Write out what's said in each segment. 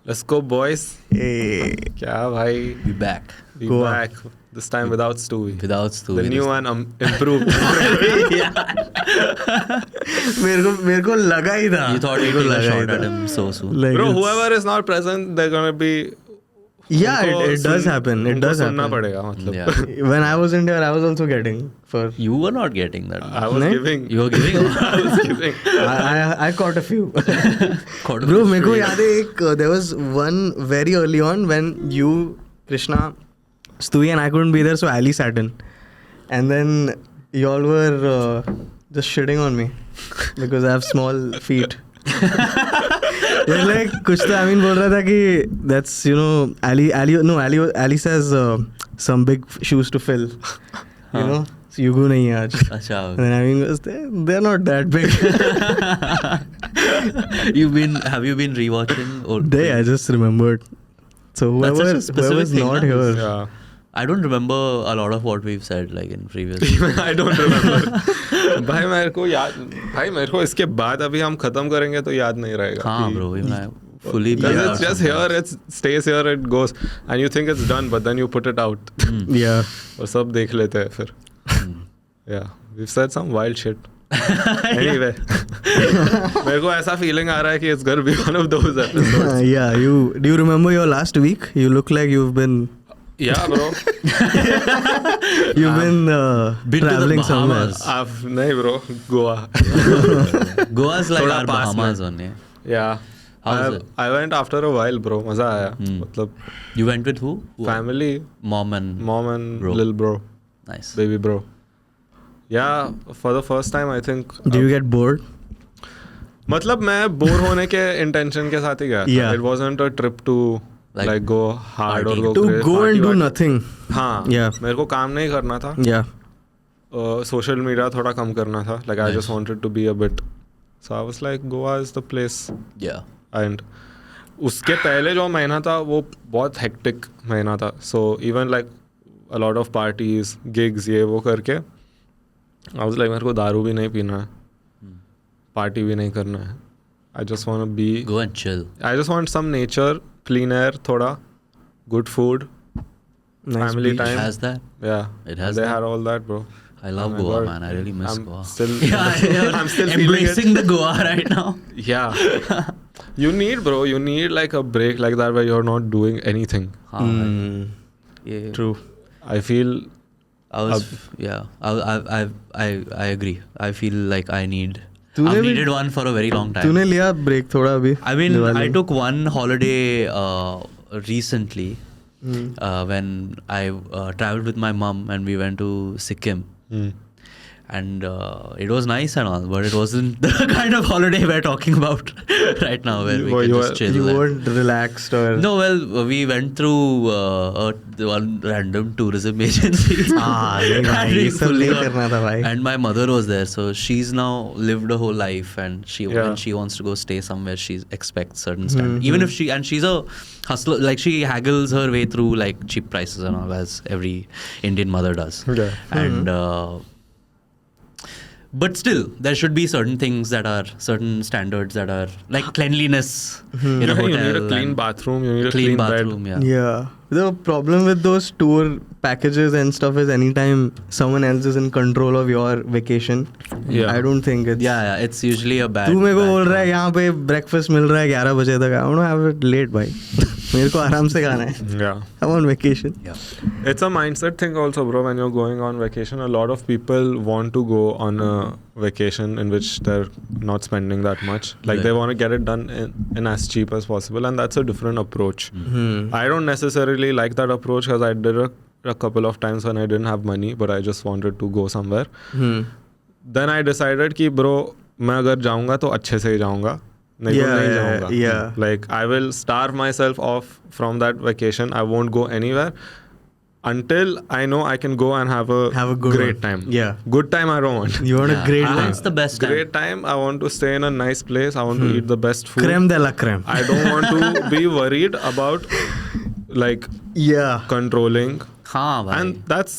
Let's go, boys. Hey. क्या भाई? We back. We Goa. back. This time without Stewie. Without Stewie. The new one improved. मेरे को लगा ही था. You thought you'd take a shot at him so soon. Like Bro, it's- whoever is not present, they're gonna be. Yeah, उनको it does happen. It उनको does सुनना happen. पड़ेगा मतलब. Yeah. When I was in there, I was also getting for. You were not getting that. I was नहीं? giving. You were giving. I was giving. I caught a few. Caught a Bro, fish मेरे को for you. याद है एक there was one very early on when you, Krishna, Stewie and I couldn't be there, so Ali sat in, and then y'all were just shitting on me because I have small feet. You're like कुछ तो Amin बोल रहा था कि that's you know Ali says some big shoes to fill, you know, so you go नहीं है आज. अच्छा. And then Amin goes, they're not that big. Have you been rewatching? Or I just remembered. So That's such a whoever's specific thing, not na? here. Yeah. I don't remember a lot of what we've said like in previous. Even I don't remember. भाई मेरे को इसके बाद अभी हम खत्म करेंगे तो याद नहीं रहेगा. हाँ, bro. Even I fully. Because blanked it's out just sometimes. here, it stays here, it goes, and you think it's done, but then you put it out. Yeah. और सब देख लेते हैं फिर. Yeah, we've said some wild shit. Anyway, मेरे को ऐसा feeling आ रहा है कि it's gonna be one of those episodes. Yeah. Do you remember your last week? You look like you've been Yeah, bro. been been to the traveling somewhere. Bahamas. नहीं bro, Goa. Goa's like थोड़ा our पास में. Bahamas only. Yeah. How was it? I went after a while, bro. मजा आया. मतलब You went with who? family, Mom and mom and Bro. little bro, nice. baby bro. Yeah, for the first time I think. Do you get bored? मतलब मैं bore होने के intention के साथ ही गया था. Yeah. It wasn't a trip to like go hard or party. go To crazy, go party and do वार्टी. nothing. हाँ. Yeah. मेरे को काम नहीं करना था. Yeah. Social media थोड़ा कम करना था. Like I Nice. just wanted to be a bit. So I was like, Goa is the place. Yeah. And उसके पहले जो महीना था वो बहुत हेक्टिक महीना था. So even like a lot of parties, gigs ये वो करके I was like मेरे को दारू भी नहीं पीना है, पार्टी भी नहीं करना है. I just want to be. Go and chill. I just want some nature, clean air, थोड़ा good food, Nice family beach. It time. has that. Yeah, It has they that. had all that, bro. I love Oh my Goa, God. man. I really miss I'm Goa. still, Yeah, I'm still feeling embracing it. the Goa right now. Yeah, you need, bro. You need like a break like that where you're not doing anything. Mm. Yeah. True. I feel. I was, I agree. I feel like I need. तूने I've भी- needed one for a very long time. तूने लिया break थोड़ा अभी? I mean, Diwali? I took one holiday recently when I traveled with my mom and we went to Sikkim. And it was nice and all, but it wasn't the kind of holiday we're talking about right now, where we can just chill. You and- weren't relaxed or? No, well, we went through one random tourism agency. नहीं भाई, And ये we सब fully नहीं got- करना था भाई. And my mother was there, so she's now lived a whole life, and Yeah. when she wants to go stay somewhere, she expects certain standard. Even if she's a hustler, like she haggles her way through like cheap prices and all, as every Indian mother does. Yeah. And but still, there should be certain things that are certain standards that are like cleanliness in a Yeah, hotel. you need a clean and bathroom. You need a clean clean bathroom. bed. Yeah. Yeah. The problem with those tour packages and stuff is anytime someone else is in control of your vacation, Yeah. I don't think it's. Yeah, yeah, it's usually a bad. तू मेरे को bad बोल रहा है call. यहाँ पे breakfast मिल रहा है 11 बजे तक. I want to have it late भाई. मेरे को आराम से खाना है. Yeah. I'm on vacation. Yeah. It's a mindset thing also, bro. When you're going on vacation, a lot of people want to go on a vacation in which they're not spending that much. Like Right. they want to get it done in as cheap as possible, and that's a different approach. Hmm. I don't necessarily like that approach because I did a couple of times when I didn't have money, but I just wanted to go somewhere. Hmm. Then I decided कि bro, मैं अगर जाऊँगा तो अच्छे से ही जाऊँगा. नहीं तो Yeah, नहीं yeah, जाऊँगा. yeah. Like I will starve myself off from that vacation. I won't go anywhere until I know I can go and have a good great one. time. Yeah. Good time I don't want. You want Yeah. a great Ah, time. That's the best time. Great time. I want to stay in a nice place. I want to eat the best food. Creme de la creme. I don't want to be worried about like Yeah. controlling. हाँ भाई. And that's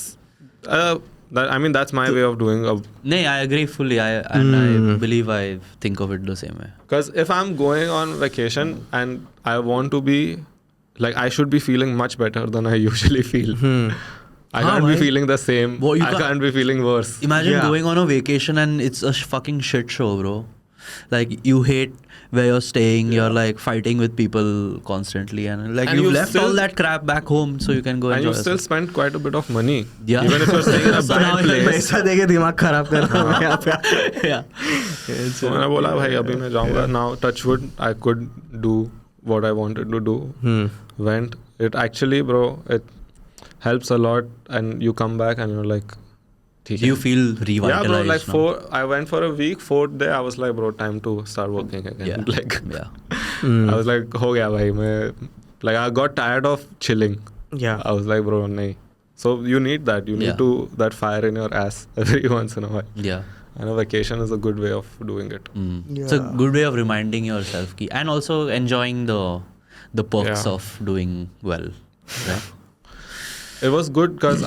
I mean, that's my way of doing a. No, I agree fully. I believe I think of it the same way. Because if I'm going on vacation and I want to be, like, I should be feeling much better than I usually feel. I can't be feeling the same. Well, you I can't be feeling worse. Imagine going on a vacation and it's a fucking shit show, bro. Like, you hate where you're staying, you're like fighting with people constantly, and like And you've you left still- all that crap back home so you can go And enjoy you still yourself. spend quite a bit of money. Yeah. Even if you're staying in a bad place. पैसा देके दिमाग खराब कर रहा हूँ यहाँ पे. Yeah. So मैंने बोला भाई अभी मैं जाऊँगा. Now touch wood, I could do what I wanted to do. Went. It actually, bro, it helps a lot, and you come back and you're like, Do you feel revitalized? yeah, bro. Like now? I went for a week. 4th day, I was like, bro, time to start working again. Yeah. Like, Yeah. I was like, हो गया भाई मैं. Like I got tired of chilling. Yeah. I was like, bro, nahi. So you need that. You need Yeah. that fire in your ass every once in a while. Yeah. And a vacation is a good way of doing it. It's a good way of reminding yourself and also enjoying the perks Yeah. of doing well. Right? It was good because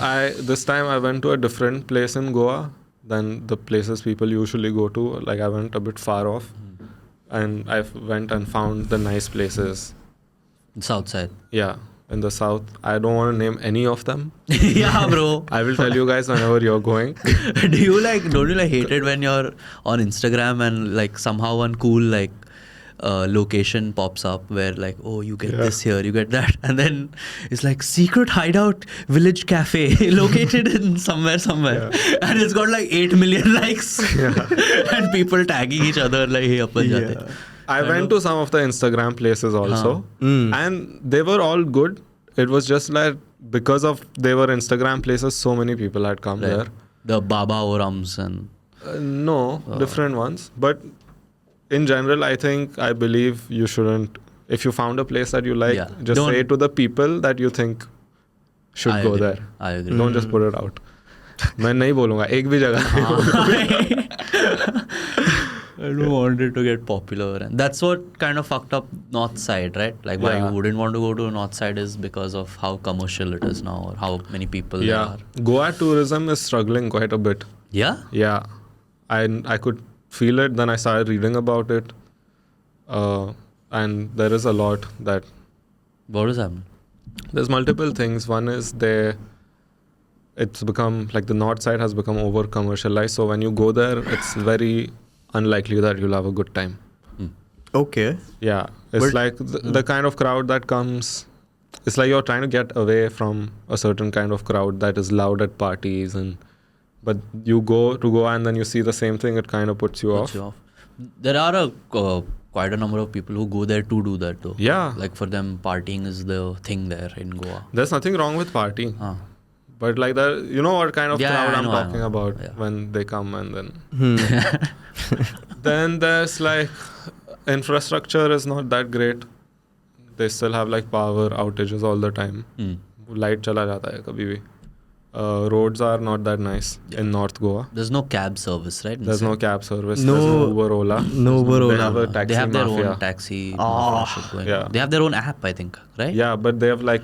this time I went to a different place in Goa than the places people usually go to. Like I went a bit far off, and I went and found the nice places. South side. Yeah, in the south. I don't want to name any of them. Yeah, bro. I will tell you guys whenever you're going. Don't you like hate it when you're on Instagram and like somehow one cool like location pops up where like, oh, you get this here, you get that, and then it's like secret hideout village cafe located in somewhere, and it's got like 8 million likes and people tagging each other like, hey, अपन जाते हैं. I went to some of the Instagram places also, and they were all good. It was just like because of they were Instagram places, so many people had come there. The Baba Orams and No, different ones. But in general, I believe you shouldn't. If you found a place that you like, just Don't- say it to the people that you think should I go agree. there. I agree. Don't just put it out. मैं नहीं बोलूँगा एक भी जगह नहीं बोलूँगा. I don't want it to get popular, and that's what kind of fucked up North Side, right? Like why Yeah. you wouldn't want to go to North Side is because of how commercial it is now, or how many people there Yeah, are. Goa tourism is struggling quite a bit. Yeah. Yeah, I could feel it. Then I started reading about it, and there is a lot that What is happening? there's multiple things. One is it's become like the north side has become over commercialized. So when you go there, it's very unlikely that you'll have a good time. Okay. Yeah, it's But- like the kind of crowd that comes. It's like you're trying to get away from a certain kind of crowd that is loud at parties, but you go to Goa and then you see the same thing. It kind of puts you off. Puts you off. There are quite a number of people who go there to do that though. Yeah, Like for them, partying is the thing there in Goa. there's nothing wrong with partying, Huh. but like that, you know what kind of Yeah, crowd I I'm know, I talking know. about Yeah. when they come, and then then there's like infrastructure is not that great. They still have like power outages all the time. Hmm. Light chala jata hai kabhi bhi. Roads are not that nice in North Goa. There's no cab service, right? There's no cab service. No- There's no Uber, Ola. No Uber, They Ola. have a taxi They have their mafia. own taxi mafia shit going yeah. on. They have their own app, I think, right? Yeah, but they have like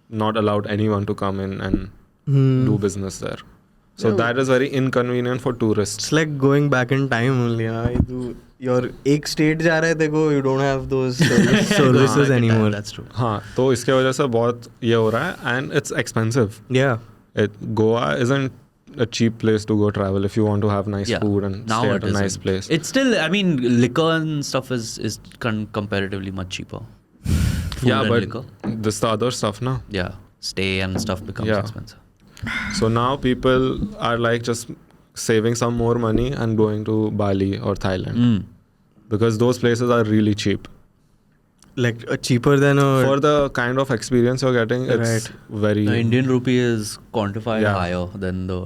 not allowed anyone to come in and do business there. So that is very inconvenient for tourists. It's like going back in time only. You're एक state जा रहे थे को, you don't have those services anymore. That's true. हाँ, तो इसके वजह से बहुत ये हो रहा है, and it's expensive. Yeah. Goa isn't a cheap place to go travel if you want to have nice Yeah. food and Now stay it at a nice isn't. place. It's still, I mean, liquor and stuff is comparatively much cheaper. Food Yeah, and but liquor. this the other stuff now. Yeah, stay and stuff becomes Yeah. expensive. So now people are like just saving some more money and going to Bali or Thailand because those places are really cheap. Like cheaper than a... For the kind of experience you're getting, it's very... The Indian rupee is quantified Yeah. higher than the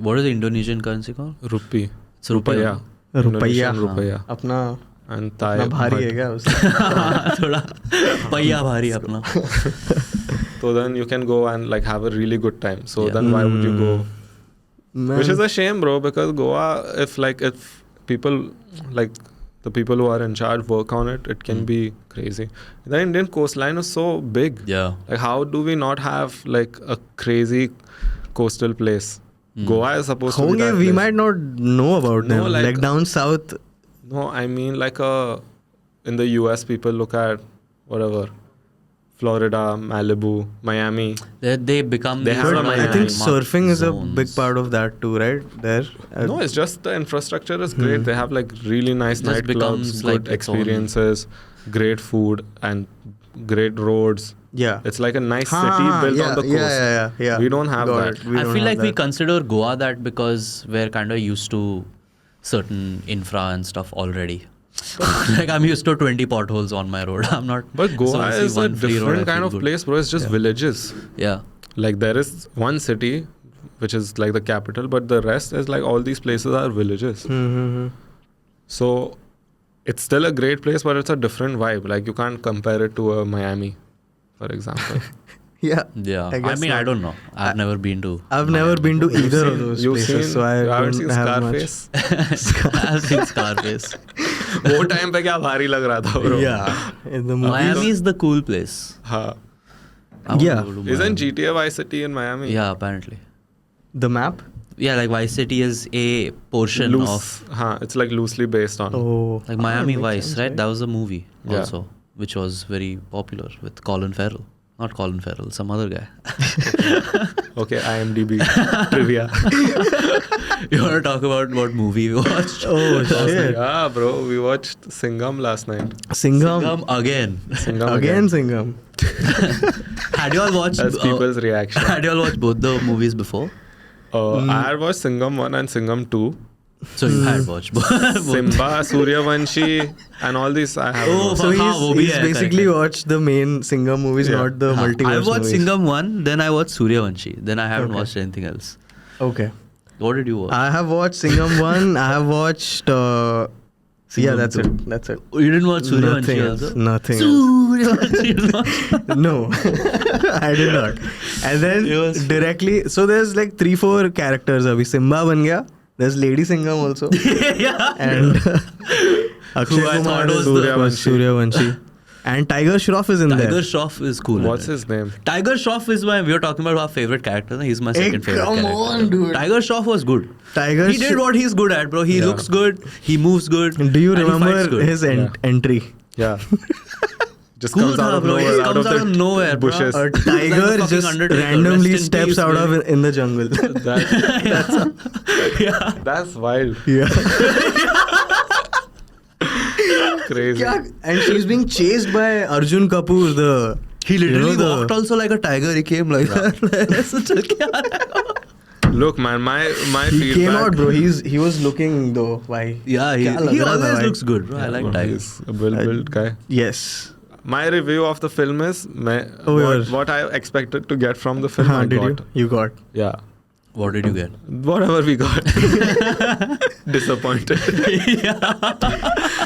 what is the Indonesian currency called? Rupee. It's rupee. Rupiah. रुपया Indonesian rupiah. अपना And Thai. अपना भारी है baht. क्या उसका? थोड़ा पहिया भारी अपना. So then you can go and like have a really good time. So Yeah. then why would you go? Man, Which is a shame, bro, because Goa, if people like the people who are in charge work on it, it can be crazy. The Indian coastline is so big. Yeah. Like how do we not have like a crazy coastal place? Goa is supposed to be होंगे, that we place. might not know about No, them. Like down south. No, I mean like in the US people look at whatever, Florida, Malibu, Miami. They become. They these have But a I Miami think marked surfing is a zones. big part of that too, right? There. No, it's just the infrastructure is great. They have like really nice Just nightclubs, becomes good like its own- experiences, great food, and great roads. Yeah. It's like a nice city built on the coast. Yeah. We don't have Got that. it. We I don't feel have like we that. consider Goa that because we're kind of used to certain infra and stuff already. Like I'm used to 20 potholes on my road. I'm not. But so Goa I see is a one free road, I different feel kind of good. place, bro. It's just villages. Yeah. Like there is one city, which is like the capital, but the rest is like all these places are villages. Mm-hmm. So it's still a great place, but it's a different vibe. Like you can't compare it to a Miami, for example. Yeah. Yeah. I guess mean, I not. don't know. I've never been to. I've never been to either of those You've places, seen, so I you haven't don't seen have much. Scarface? I've seen Scarface. वो time पे क्या भारी लग रहा था bro. Yeah. In the movie. Miami is the cool place. हाँ. I want Yeah. to go to Isn't Miami. GTA Vice City in Miami? Yeah, apparently. The map? Yeah, like Vice City is a portion Loose. of हाँ, it's like loosely based on. Oh. like Miami makes Vice, sense, right? That was a movie Yeah. also, which was very popular with Colin Farrell. Not Colin Farrell, some other guy. Okay, IMDb trivia. You want to talk about what movie we watched? Oh shit. Yeah, bro, we watched Singham last night. Singham. Come again. Singham Again Singham. Had you all watched? That's people's reaction. Had you all watched both the movies before? I had watched Singham 1 and Singham 2. So you had watched both. Simba, Suryavanshi, and all these I haven't Oh, watched. So हाँ, वो भी he's है, basically correct. watched the main Singham movies, Yeah. not the multiverse I watched movies. Singham 1, then I watched Suryavanshi. Then I haven't Okay. watched anything else. Okay. What did you watch? I have watched Singham 1. I have watched. Yeah, Singham that's 2. it. That's it. You didn't watch Suryavanshi Nothing else. also? Nothing else. Suryavanshi. You didn't watch- No, I did not. And then It was- directly, so there's like 3-4 characters. Abhi Simba ban gaya. There's Lady Singham also. Yeah. And Akshay Who I Kumar thought is was the- Suryavanshi. And Tiger Shroff is in Tiger there. Shroff is cool. in What's it. his name? Tiger Shroff is we were talking about our favorite character. He's my second favorite come character. on, dude. Tiger Shroff was good. Tiger He did what he's good at, bro. He Yeah. looks good. He moves good. Do you and he fights remember good. his Yeah. entry? Yeah. Just Cool comes out tha, of bro. nowhere. He out comes of out the of nowhere, bro. bushes. A like a tiger fucking just Undertaker. randomly Rest in steps peace, out of man. in the jungle. Yeah. That's wild. Yeah. Crazy. And she's being chased by Arjun Kapoor, the. He literally you know, walked also like a tiger. He came like that. Look, man, my He feedback. came out, bro. He was looking though. Why? Yeah, Kya lag he raha tha, always bhai? looks good, bro. I like Tiger. He's a well-built guy. Yes. My review of the film is Oh, yours. what I expected to get from the film. Huh, I did got. you? You got. Yeah. What did you get? Whatever we got. Disappointed.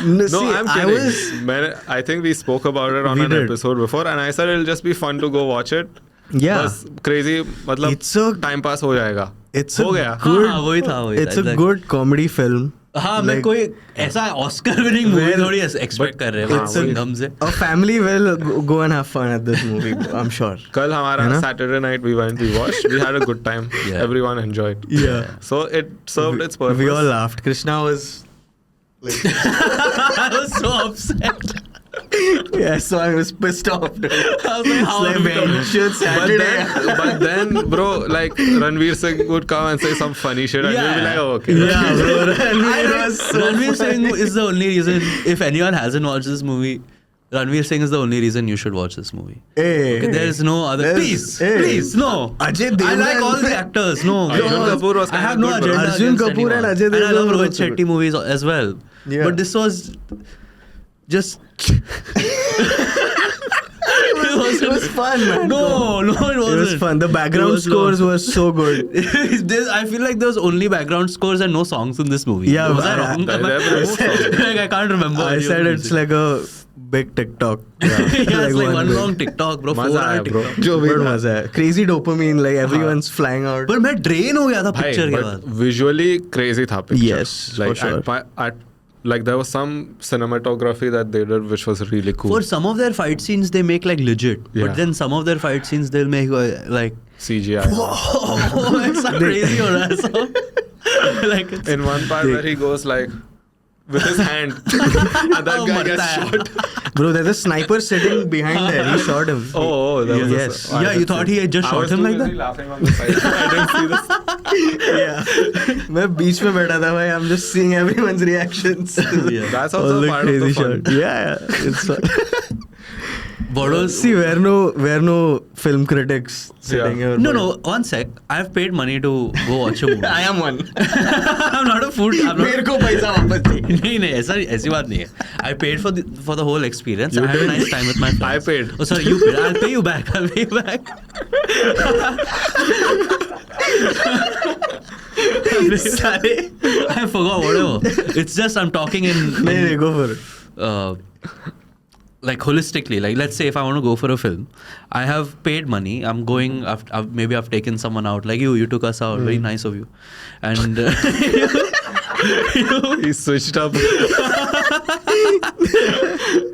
No, No, see, I'm I kidding. was. I think we spoke about it on We an did. episode before, and I said it'll just be fun to go watch it. Yeah. बस crazy मतलब It's a. time pass हो जाएगा. It's हो a गया. good. हाँ, वही था, वही था, It's a exactly. good comedy film. हाँ, मैं Like- कोई ऐसा ऑस्कर विनिंग मूवी Well, थोड़ी एक्सपेक्ट कर रहे it's a- हैं सिंघम से. A family will go and have fun at this movie. I'm sure. कल हमारा है ना? Saturday night we went, we watched, we had a good time. Yeah. Everyone enjoyed. Yeah. So it served its purpose. We all laughed. Krishna was. Like, I was so upset. yeah, so I was pissed off. Dude. I was like, how It's like, are we man, coming? shit, Saturday. but then, bro, like Ranveer Singh would come and say some funny shit, and we'd be like, oh, okay. Yeah, bro. Ranveer was so Ranveer Singh funny. is the only reason, if anyone hasn't watched this movie, Ranveer Singh is the only reason you should watch this movie. Hey, Okay, there is no other. There's- Please, hey. please, no. Ajay I like Devgan. all the actors. No, Arjun no. Kapoor was I kinda have no good, bro. agenda. Arjun against Kapoor anyone. and Ajay And I Devgan love were Rohit also Shetty movies as well. Yeah. But this was just. It was fun, man. No, it wasn't. It was fun. The background It was scores long. were so good. I feel like there was only background scores and no songs in this movie. Yeah, was I I- wrong? there were no songs. Like, I can't remember. I any said of the it's music. like a big TikTok. yeah, it's like one big- long TikTok, bro. मजा 4 hour आया, bro. TikTok. जो भी But था. मजा है. Crazy dopamine, like everyone's flying out. पर मैं drain हो गया था भाई, picture के but बाद. visually crazy था picture. Yes, like for sure. like there was some cinematography that they did which was really cool. For some of their fight scenes, they make like legit. Yeah. But then some of their fight scenes, they'll make like CGI. Oh, ऐसा crazy हो रहा है सब. Like it's In one part where he goes like with his hand, and that guy gets shot. Bro, there's a sniper sitting behind there. He shot him. Oh, that was Yes. I Yeah, you didn't thought see. he had just I shot was him too like busy that? laughing on the side. I didn't see this. Yeah. मैं बीच में बैठा था भाई. I'm just seeing everyone's reactions. Yeah. That's All also the part of the crazy fun. shot. Yeah. It's What was see where no film critics sitting here. No, one sec. I've paid money to go watch a movie. I am one. I'm not a food. I'm मेरे not. को पैसा वापस दे. नहीं ऐसी बात नहीं है. I paid for the whole experience. I had a nice time with my friends. I paid. Oh sorry, you paid. I'll pay you back. साले. I forgot whatever. It's just I'm talking in नहीं go for it. like holistically. Like let's say if I want to go for a film, I have paid money. I'm going. Maybe I've taken someone out. Like you took us out. Very nice of you. And He switched up.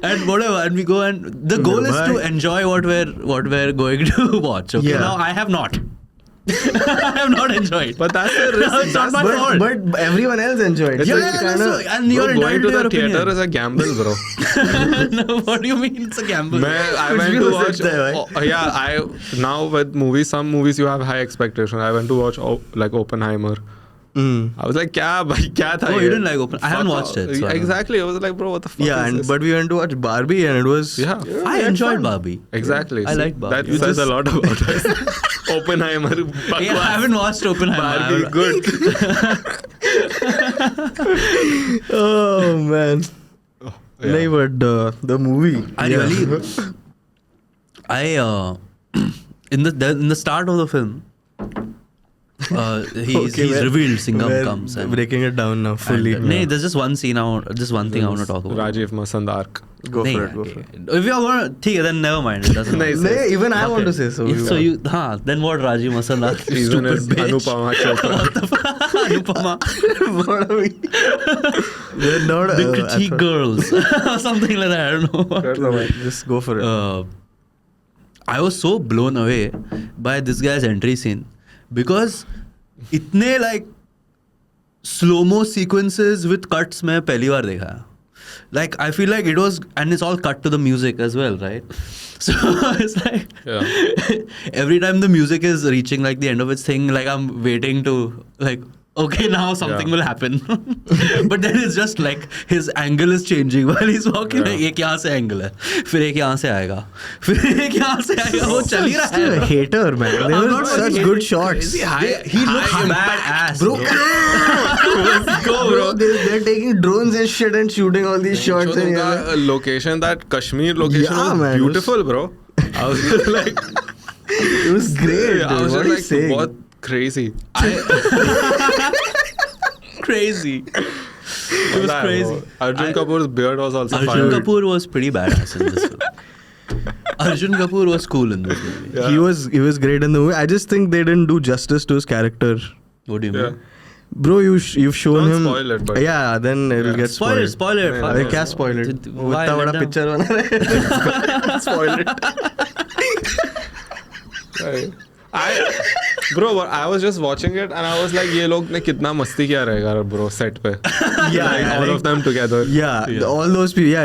and whatever, and we go, and the goal is to enjoy what we're going to watch. Okay, Yeah. now I have not. I have not enjoyed. But that's the risk. It's not my fault. But everyone else enjoyed. It's yeah, like yeah, kinda- so, and you're Bro, going entitled to the your theater opinion. is a gamble, bro. No, what do you mean it's a gamble? I कुछ went भी to हो watch. सकता है भाई. Now with movies, some movies you have high expectation. I went to watch like Oppenheimer. I was like, क्या भाई क्या था Oh, ये? you didn't like Oppen- I haven't Fuck watched it, off. so I don't Exactly. I was like, bro, what the fuck Yeah, is and this? but we went to watch Barbie and it was Yeah. I enjoyed Barbie. Exactly. I See, liked Barbie. That You says a just- lot about us. Oppenheimer. Yeah, I bakwas. haven't watched Oppenheimer. Barbie, good. oh man. Yeah. नहीं but the movie. I really, in the start of the film, he's revealed. Singham we're comes and breaking it down now fully. No, there's just one scene just one thing I want to talk about. Rajiv Masand arc. Go नहीं, for it. Go okay. for it. If you're gonna, ठीक है, then never mind. It doesn't matter. नहीं, नहीं, even I want to say so. So you, then what? Rajiv Masala, Even stupid as bitch. Anupama Chopra. Anupama, What are we? They're not the critique girls, or something like that. I don't know. Just go for it. I was so blown away by this guy's entry scene because इतने like slow-mo sequences with cuts मैं पहली बार देखा. Like I feel like it was, and it's all cut to the music as well, right? So it's like every time the music is reaching like the end of its thing, like I'm waiting to like, okay, now something will happen. But then it's just like his angle is changing while he's walking. Like, एक यहाँ से angle है, फिर एक यहाँ से आएगा, फिर एक यहाँ से आएगा, वो चल ही रहा Still a है. hater, man. They I'm were not such hating. good shots. He looks badass, Bro, Go, bro. They're taking drones and shit and shooting all these shots. And you're like, उनका location, that Kashmir location Yeah, was man, it was- beautiful, bro. I was just like, it was great. I dude. was What just are you like, saying? what crazy. crazy. It was crazy. Arjun Kapoor's beard was also Arjun fire. Kapoor was pretty badass in this film. Arjun Kapoor was cool in this movie. Yeah. He was great in the movie. I just think they didn't do justice to his character. What do you Yeah. mean? Bro, you've shown Don't him. spoil it, but- yeah, then it'll Yeah. get spoiled. Spoiler. नहीं, fuck अरे it. क्या spoil it? Why इतना let बड़ा them- picture बना रहे हैं. Spoil it. Bro, I was just watching it and I was like, ये लोग ने कितना मस्ती किया रहेगा bro set पे. Yeah, like, all of them together. Yeah, all those people. Yeah,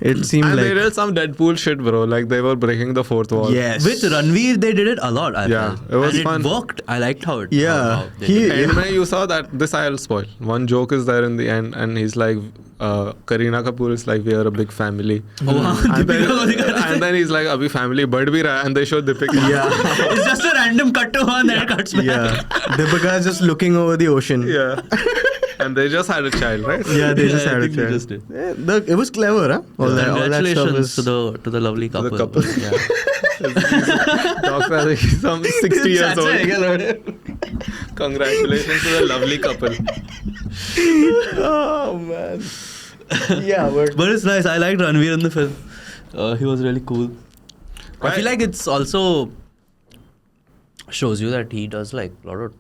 it seemed And like. they did some Deadpool shit, bro. Like they were breaking the fourth wall. Yes. With Ranveer, they did it a lot. I Yeah, felt. it was and fun. It worked. I liked how it. Yeah, how they he- did it. And when you saw that, this I'll spoil. One joke is there in the end, and he's like, Kareena Kapoor is like, we are a big family. Oh, wow. And Deepika को दिखा रहे थे. then he's like, अभी family बढ़ भी रहा है, and they show Deepika. Yeah. It's just a random cut to her and then it cuts back. Yeah. Deepika is just looking over the ocean. Yeah. And they just had a child, right? Yeah, they just Yeah, I had a think they child. just did. Yeah, it was clever, huh? All that stuff Congratulations is. to the lovely couple. couple. Yeah. Talks like he's some 60 years old. Congratulations to the lovely couple. Oh man. Yeah, But it's nice. I liked Ranveer in the film. He was really cool. I feel like it's also shows you that he does like a lot of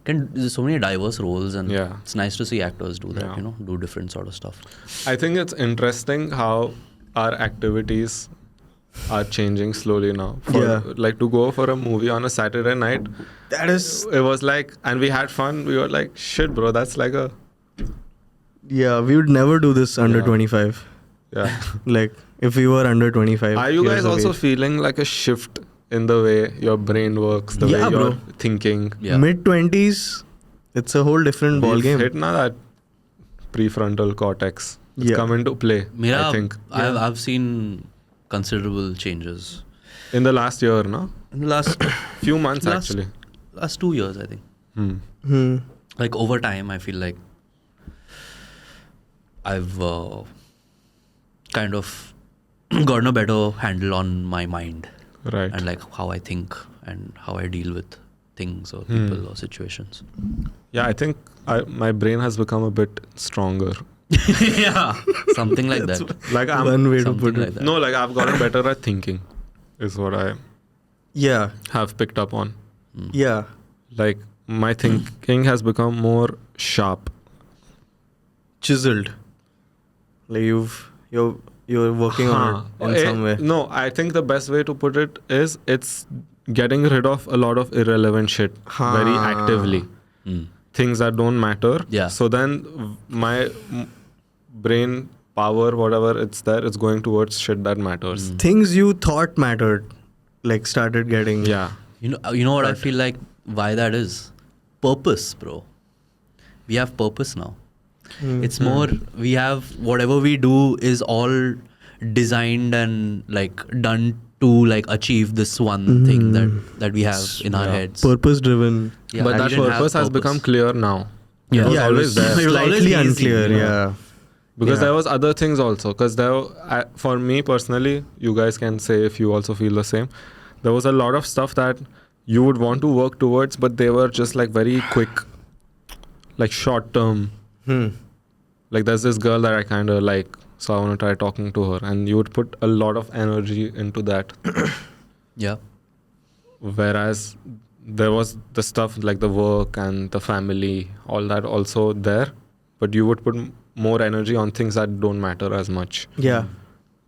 there's so many diverse roles, and Yeah. it's nice to see actors do that. Yeah. You know, do different sort of stuff. I think it's interesting how our activities are changing slowly now. Like to go for a movie on a Saturday night, That is, it was like, and we had fun. We were like, shit, bro, that's like a, yeah, we would never do this under Yeah. 25. yeah. Like, if we were under 25. Are you years guys of also age. feeling like a shift in the way your brain works, the Yeah, way you're bro. thinking? Yeah. Mid-20s, it's a whole different ball We've game. hit now that prefrontal cortex. It's Yeah. come into play, Mera, I think. I've seen considerable changes In the last year, no? in the last Few months Last- actually. last 2 years, I think. Hmm. Like over time, I feel like I've kind of gotten a better handle on my mind Right. and like how I think and how I deal with things or people or situations. Yeah, I think my brain has become a bit stronger. Yeah, something like that. Like I'm One way to Something put like it. that. no, like I've gotten better at thinking, is what I Yeah. have picked up on. Yeah. Like my thinking has become more sharp. Chiseled. Like you're working on it in some way. No, I think the best way to put it is it's getting rid of a lot of irrelevant shit very Huh. actively. Mm. Things that don't matter. Yeah. So then my brain power, whatever it's there, it's going towards shit that matters. Things you thought mattered, like started getting. Yeah. You know what I feel like why that is? Purpose, bro. We have purpose now. It's more we have whatever we do is all designed and like done to like achieve this one thing that we have in our Yeah. heads. Purpose driven. Yeah, But we that didn't have purpose has become clear now. Yeah. It was Yeah, always there. It was always slightly hazy, unclear. you know. Yeah. Because Yeah. there was other things also. Because for me personally, you guys can say if you also feel the same. There was a lot of stuff that you would want to work towards, but they were just like very quick, like short term. Like there's this girl that I kind of like, so I want to try talking to her, and you would put a lot of energy into that. Yeah. Whereas there was the stuff like the work and the family, all that also there, but you would put more energy on things that don't matter as much. Yeah.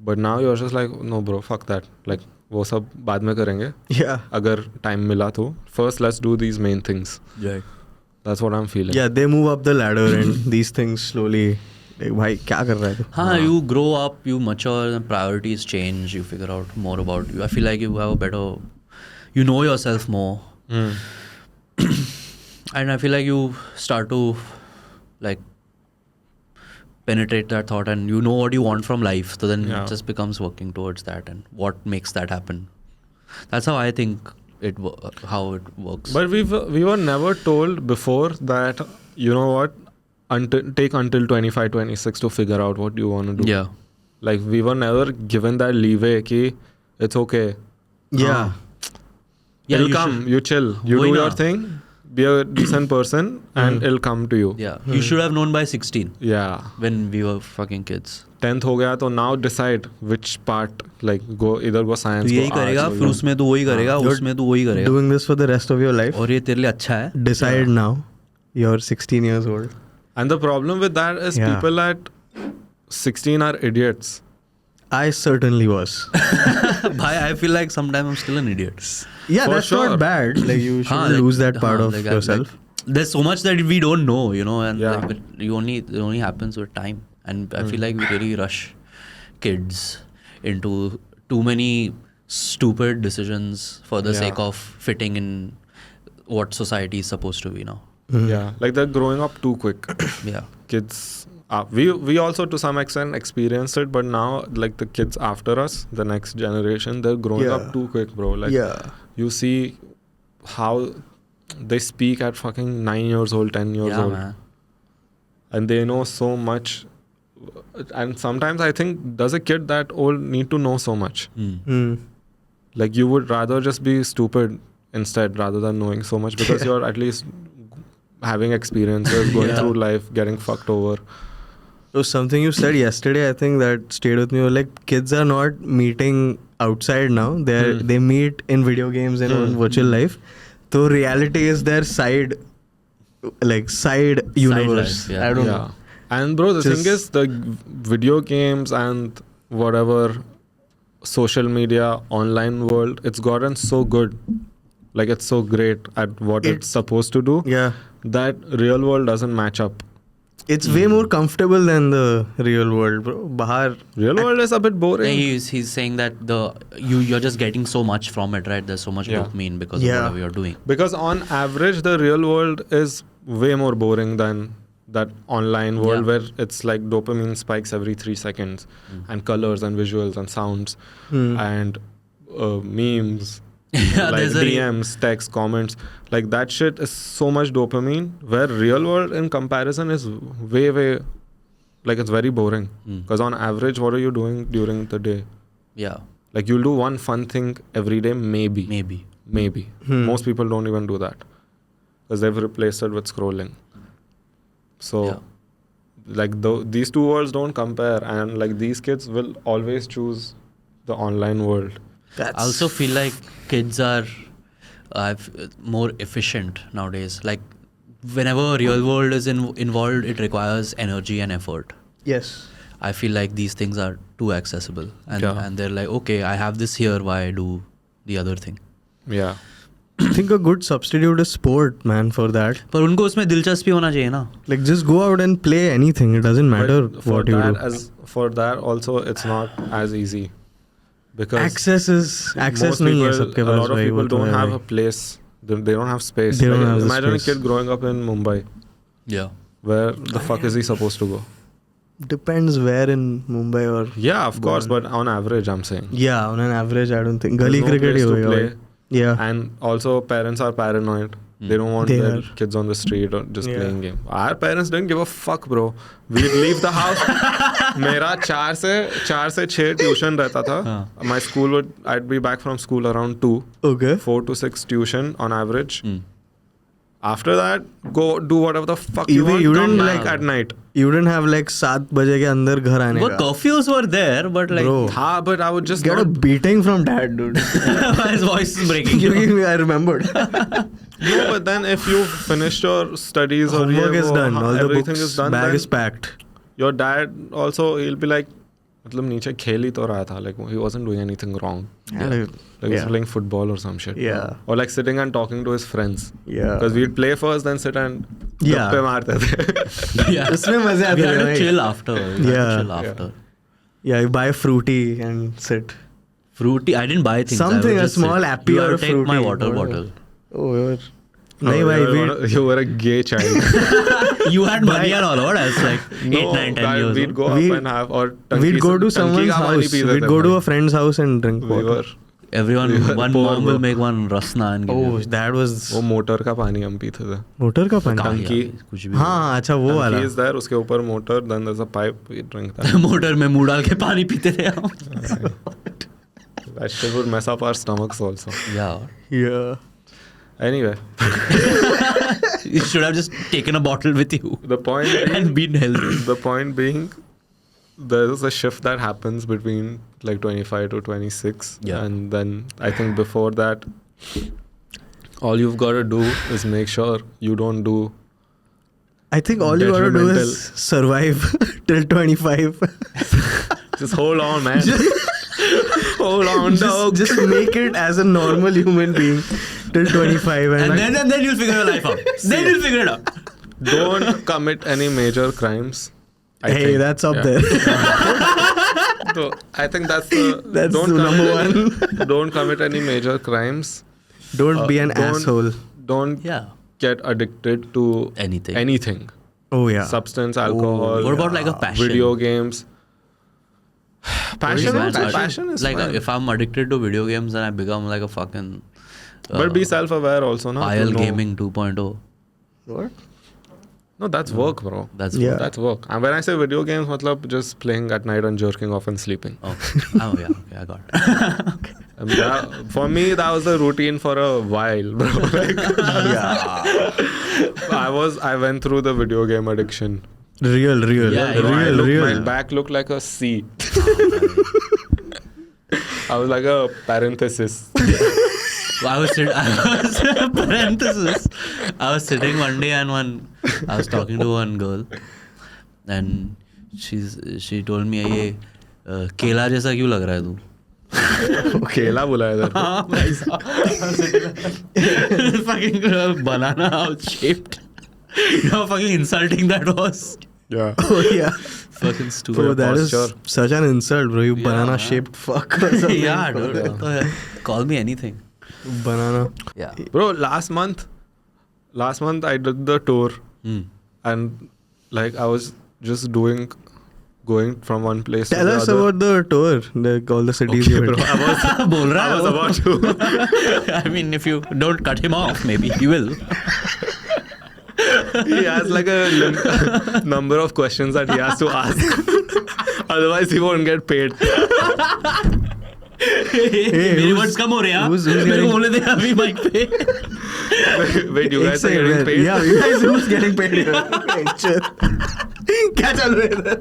But now you're just like, no bro, fuck that. Like वो सब बाद में करेंगे Yeah. अगर time मिला तो. First let's do these main things. Right. That's what I'm feeling. Yeah, they move up the ladder and these things slowly. Like, भाई क्या कर रहा है तू? Huh, you grow up, you mature, and priorities change. You figure out more about you. I feel like you have a better, you know yourself more, and I feel like you start to like penetrate that thought, and you know what you want from life. So then Yeah. it just becomes working towards that, and what makes that happen. That's how I think how it works. But we were never told before that, you know what, take until 25, 26 to figure out what you want to do. yeah, Like we were never given that leeway ki it's okay. Yeah. yeah, It'll you come, should- you chill, you Why do your not? thing, be a decent person, and it'll come to you. yeah. You should have known by 16 Yeah. when we were fucking kids. 10th हो गया तो now decide which part, like go either go science, तू go यही करेगा, arts, फिर उसमें तू वही करेगा, You're उसमें तू वही करेगा, Doing this for the rest of your life. और ये तेरे लिए अच्छा है. Decide now. You're 16 years old. And the problem with that is Yeah. people at 16 are idiots. I certainly was. Bhai, I feel like sometimes I'm still an idiot. Yeah, For that's sure. not bad. Like you हाँ, shouldn't like- lose that part हाँ, of like, yourself. like, there's so much that we don't know, you know, and Yeah. like, but it only happens with time. And I feel like we really rush kids into too many stupid decisions for the Yeah. sake of fitting in what society is supposed to be now. Yeah, like they're growing up too quick. Yeah. Kids, we also to some extent experienced it, but now like the kids after us, the next generation, they're growing Yeah. up too quick, bro. Like Yeah. you see how they speak at fucking 9 years old, 10 years Yeah, old, man. and they know so much. And sometimes I think, does a kid that old need to know so much? Mm. Like you would rather just be stupid instead rather than knowing so much, because you're at least having experiences, going Yeah. through life, getting fucked over. So something you said yesterday, I think that stayed with me. Like kids are not meeting outside now. They meet in video games and on virtual life. So reality is their side universe. life, yeah. I don't Yeah. know. And bro, the Just- thing is, the video games and whatever social media, online world, it's gotten so good. Like it's so great at what it's supposed to do Yeah. that real world doesn't match up. It's way more comfortable than the real world, bro. Bahar. Real world is a bit boring. He's saying that you're just getting so much from it, right? There's so much Yeah. dopamine because Yeah. of whatever you're doing. Because on average, the real world is way more boring than that online world Yeah. where it's like dopamine spikes every 3 seconds and colors and visuals and sounds and memes. Yeah, like there's a DMs, texts, comments, like that shit is so much dopamine. Where real world in comparison is way like it's very boring. Because on average, what are you doing during the day? Yeah, Like you'll do one fun thing every day, maybe. Most people don't even do that because they've replaced it with scrolling. So, Yeah. like these two worlds don't compare, and like these kids will always choose the online world. I also feel like kids are more efficient nowadays. Like whenever real world is involved, it requires energy and effort. Yes. I feel like these things are too accessible, and Yeah. and they're like, okay, I have this here. Why do the other thing? Yeah. I think a good substitute is sport, man, for that. पर उनको उसमें दिलचस्पी होना चाहिए ना. Like just go out and play anything. It doesn't matter But for what you that, do. for that also, it's not as easy because Access most नहीं है people, सबके a पास lot of भाई, people वो तो don't है have भाई. a place. They don't have space. They don't Like, have the imagine space. a kid growing up in Mumbai. Yeah. Where the fuck is he supposed to go? Depends where in Mumbai or Yeah, of course, but on average, I'm saying. yeah, on an average, I don't think There's gully no cricket place he to होएगा play. भाई. Yeah. And also, parents are paranoid. They don't want They their are. kids on the street or just Yeah. playing game. Our parents didn't give a fuck, bro. We'd leave the house. मेरा 4 से 6 tuition रहता था. My school I'd be back from school around 2. Okay. 4 to 6 tuition on average. After that, go do whatever the fuck you You want. didn't Come like- back at night. You didn't have like 7 बजे के अंदर घर आने Well, का. curfews were there, but like Bro. हाँ, but I would just Get a not. beating from dad, dude. his voice is breaking. You know? I remembered. No, but then if you finished your studies or Homework ये is वो, done. All the everything books, is done, bag then is packed. your dad also, he'll be like, मतलब नीचे खेल ही तो रहा था. Like he wasn't doing anything wrong. Like he was playing football or some shit. Yeah. Or like sitting and talking to his friends. Yeah. Because we'd play first, then sit and Yeah. गप्पे मारते थे. Yeah. उसमें मजे आते We had थे to भाई. chill after. We had to Yeah. chill after. Yeah, you buy fruity and sit. Fruity. I didn't buy things. I Something, would a just small sit. appy You or have a to take my fruity, water whatever. bottle. Oh, you're... नहीं भाई, you were a gay child. You had money and all. What else? Like 8, No, 9, 10 guys, years we'd old. go up and have or we'd go to टंकी someone's का पानी house. पीते We'd थे go to भाई. a friend's house and drink We water. were Everyone, We were one poor, mom bro. will make one rasna and give Oh, you. that was वो motor का पानी हम पीते थे. मोटर का पानी. कहाँ टंकी. यार, कुछ भी. हाँ, अच्छा वो वाला. टंकी is there, उसके ऊपर motor, then there's a pipe, we drink that. Motor में मुँह डाल के पानी पीते थे हम. That shit would mess up our stomachs also. Yeah. Yeah. Anyway, You should have just taken a bottle with you the point and been healthy. the point being, there is a shift that happens between like 25 to 26. Yeah. And then I think before that, all you've got to do is make sure you don't do. I think all you gotta do Detrimental. is survive till 25. Just hold on, man. Hold on, dog. just make it as a normal human being till 25. And then you'll figure your life out. Then you'll figure it out. Don't commit any major crimes. I hey, think. that's up Yeah. there. So I think that's the That's don't the commit number any- don't commit any major crimes. Don't be an don't- asshole. Don't Yeah. get addicted to Anything. anything. Oh, yeah. Substance, alcohol. What about like a passion? Video games. Passion, Man, passion is like fine. if I'm addicted to video games, then I become like a fucking. But be self-aware also, no? IL To know. Gaming 2.0. What? No, that's work, bro. That's Yeah. That's work. And when I say video games, matlab just playing at night and jerking off and sleeping. Okay. Oh yeah. Okay, I got it. And for me, that was a routine for a while, bro. Like, I went through the video game addiction. Real. Yeah, My back looked like a C. I was like a parenthesis. I was parenthesis. I was sitting one day and I was talking to one girl, and she told me, "ये केला जैसा क्यों लग रहा है तू?" केला बुलाया था. हाँ भाई साहब. Fucking banana shaped. How fucking insulting that was. Yeah. Oh yeah. Fucking stupid. Bro, that is posture. such an insult, bro. You Yeah, banana man. shaped fuck or something. Yeah, dude. what the hell? Call me anything. Banana. Yeah. Bro, last month I did the tour and like I was just going from one place Tell to the us other. about the tour, all the cities Okay, you bro. went. बोल रहा I है was वो. about to. I mean, if you don't cut him off, maybe he will. He has like a number of questions that he has to ask. Otherwise, he won't get paid. मेरे who's- words कम हो रहे हैं. who's मेरे को getting- बोले थे अभी mic पे. Wait, you guys are Excited. getting paid? Yeah, you guys who's getting paid here? क्या चल रहा है इधर?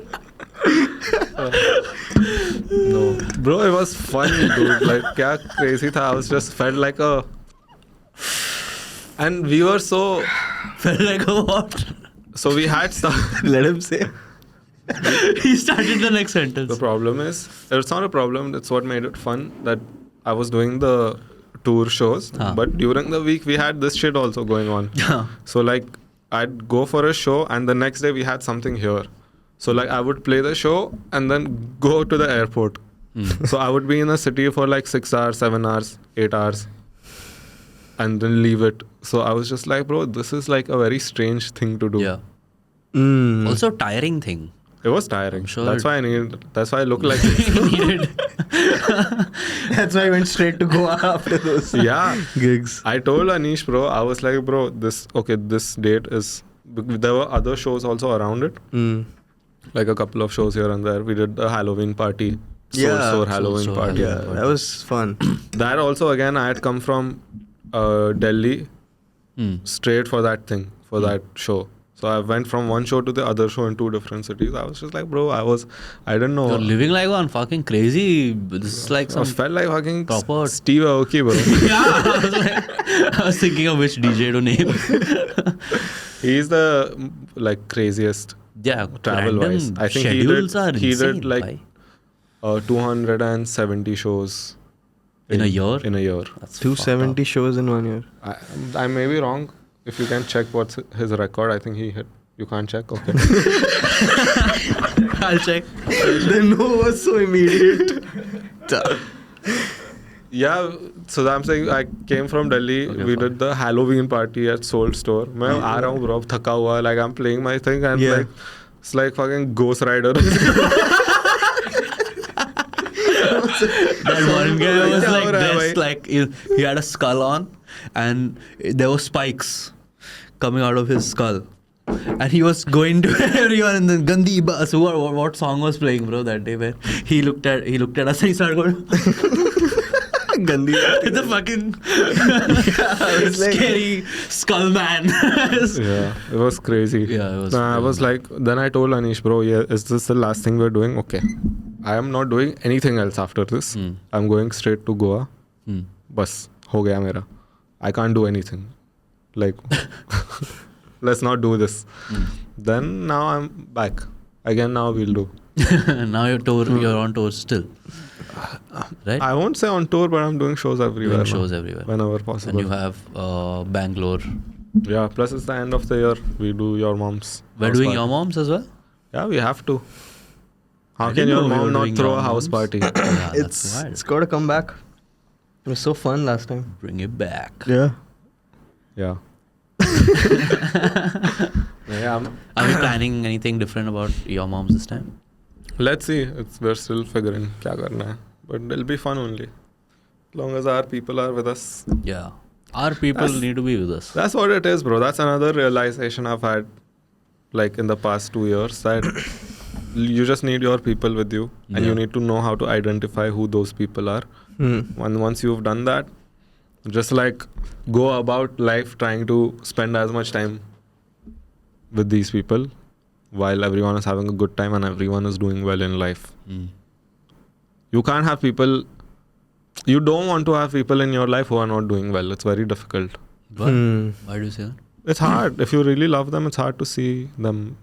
No. Bro, it was fun, dude. Like, क्या crazy था. I was just felt like a... And we were so... Felt like a what? So we had stuff... Let him say. He started the next sentence. The problem is, it's not a problem, it's what made it fun, that I was doing the tour shows, but during the week we had this shit also going on. So like, I'd go for a show and the next day we had something here. So like, I would play the show and then go to the airport. So I would be in a city for like 6 hours, 7 hours, 8 hours and then leave it. So I was just like, bro, this is like a very strange thing to do. Yeah. Mm. Also tiring thing. It was tiring. sure That's why I look like Needed. That's why I went straight to Goa after those yeah. gigs. I told Anish, bro, I was like, bro, this date is... There were other shows also around it. Mm. Like a couple of shows here and there. We did the Halloween party. Yeah. Soul Halloween Soul party. Yeah, that was fun. That also, again, I had come from Delhi straight for that thing, for that show. So I went from one show to the other show in 2 different cities. I was just like, bro, I didn't know. You're living like one fucking crazy. This is like I some... felt like fucking proper- Steve Aoki, bro. I was thinking of which DJ to name. He's the like craziest Yeah, travel wise. random I think schedules are he insane, did like bhai. 270 shows In a year? In a year. That's 270 shows in 1 year. I may be wrong. If you can check what's his record, I think he hit. You can't check? Okay. I'll check. The no was so immediate. Yeah, so I'm saying I came from Delhi. Okay, we fine. did the Halloween party at Soul Store. मैं आ रहा हूँ bro, थका हुआ. Like I'm playing my thing and Yeah. like it's like fucking Ghost Rider. That one guy was क्या like हो रहा है dressed भाई? like he had a skull on and there were spikes coming out of his skull. And he was going to everyone and then Gandhi Bas. What song was playing, bro, that day where he looked at us and he started going Gandhi. it's a fucking was like- scary skull man. Yeah, it was crazy. Yeah, it was I was like, then I told Anish, bro, yeah, is this the last thing we're doing? Okay. I am not doing anything else after this. I'm going straight to Goa. Bas, ho gaya mera. I can't do anything. Like, let's not do this. Then now I'm back. Again, now we'll do. Now you're on tour still. Right? I won't say on tour, but I'm doing shows everywhere. Doing now, shows everywhere. Whenever possible. And you have Bangalore. Yeah, plus it's the end of the year. We do your mom's. We're house doing party. your mom's as well? Yeah, we have to. How I can didn't your know we were mom not doing throw your a house mom's. party? Yeah, that's It's wild. got to come back. It was so fun last time. Bring it back. Yeah. Yeah. Yeah. Are we planning anything different about your mom's this time? Let's see. We're still figuring kya karna hai. But it'll be fun only. As long as our people are with us. Yeah. Our people need to be with us. That's what it is, bro. That's another realization I've had like in the past 2 years, that you just need your people with you and you need to know how to identify who those people are. And once you've done that, just like go about life trying to spend as much time with these people while everyone is having a good time and everyone is doing well in life. You can't have people, you don't want to have people in your life who are not doing well. It's very difficult. What? Why do you say that? It's hard. If you really love them, it's hard to see them.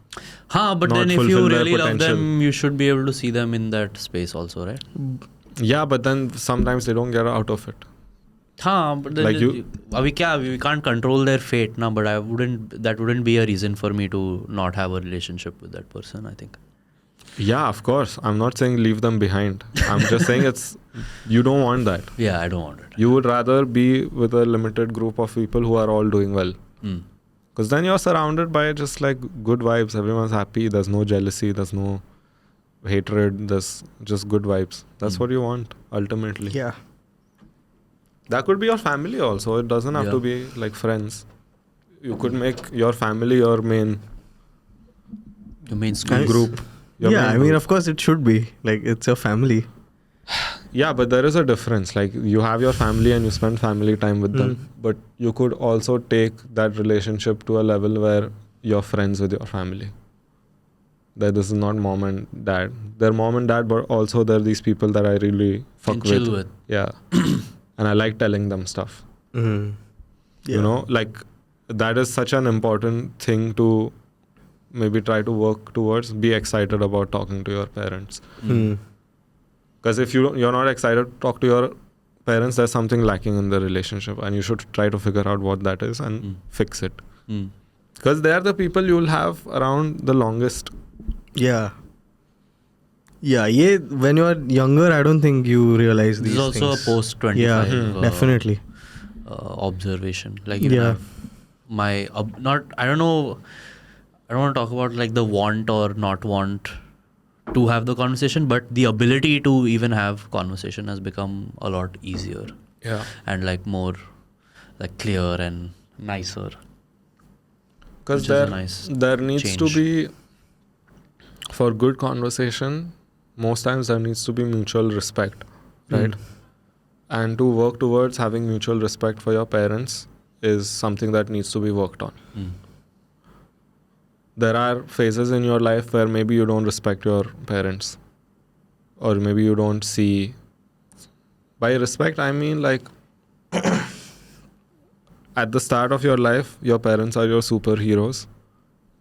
But Not then if fulfill you their really love potential. them, you should be able to see them in that space also, right? Yeah, but then sometimes they don't get out of it. हाँ, but then Like you- अभी क्या, we can't control their fate ना, but that wouldn't be a reason for me to not have a relationship with that person, I think. Yeah, of course. I'm not saying leave them behind. I'm just saying you don't want that. Yeah, I don't want it. You would rather be with a limited group of people who are all doing well. Mm. Because then you're surrounded by just like good vibes. Everyone's happy. There's no jealousy. There's no hatred. There's just good vibes. That's what you want ultimately. Yeah. That could be your family also. It doesn't have Yeah. to be like friends. You could make your family your main The main school group. Your Yeah, main I mean, group. of course, it should be. Like, it's your family. Yeah, but there is a difference. Like you have your family and you spend family time with them. But you could also take that relationship to a level where you're friends with your family. That this is not mom and dad. They're mom and dad, but also they're these people that I really fuck Can chill with. Yeah. And I like telling them stuff. Mm. You know, like that is such an important thing to maybe try to work towards. Be excited about talking to your parents. Mm. Because if you're not excited to talk to your parents, there's something lacking in the relationship, and you should try to figure out what that is and fix it. Mm. Because they are the people you'll have around the longest. Yeah. Yeah, when you are younger, I don't think you realize This these is also things. a post 25 Yeah, definitely. observation. Like you Yeah. have my I don't know. I don't want to talk about like the want or not want to have the conversation, but the ability to even have conversation has become a lot easier Yeah. and like more like clear and nicer. Because Which is a nice there needs to change. be, for good conversation, most times there needs to be mutual respect, right? And to work towards having mutual respect for your parents is something that needs to be worked on. Mm. There are phases in your life where maybe you don't respect your parents, or maybe you don't see. By respect, I mean like at the start of your life, your parents are your superheroes.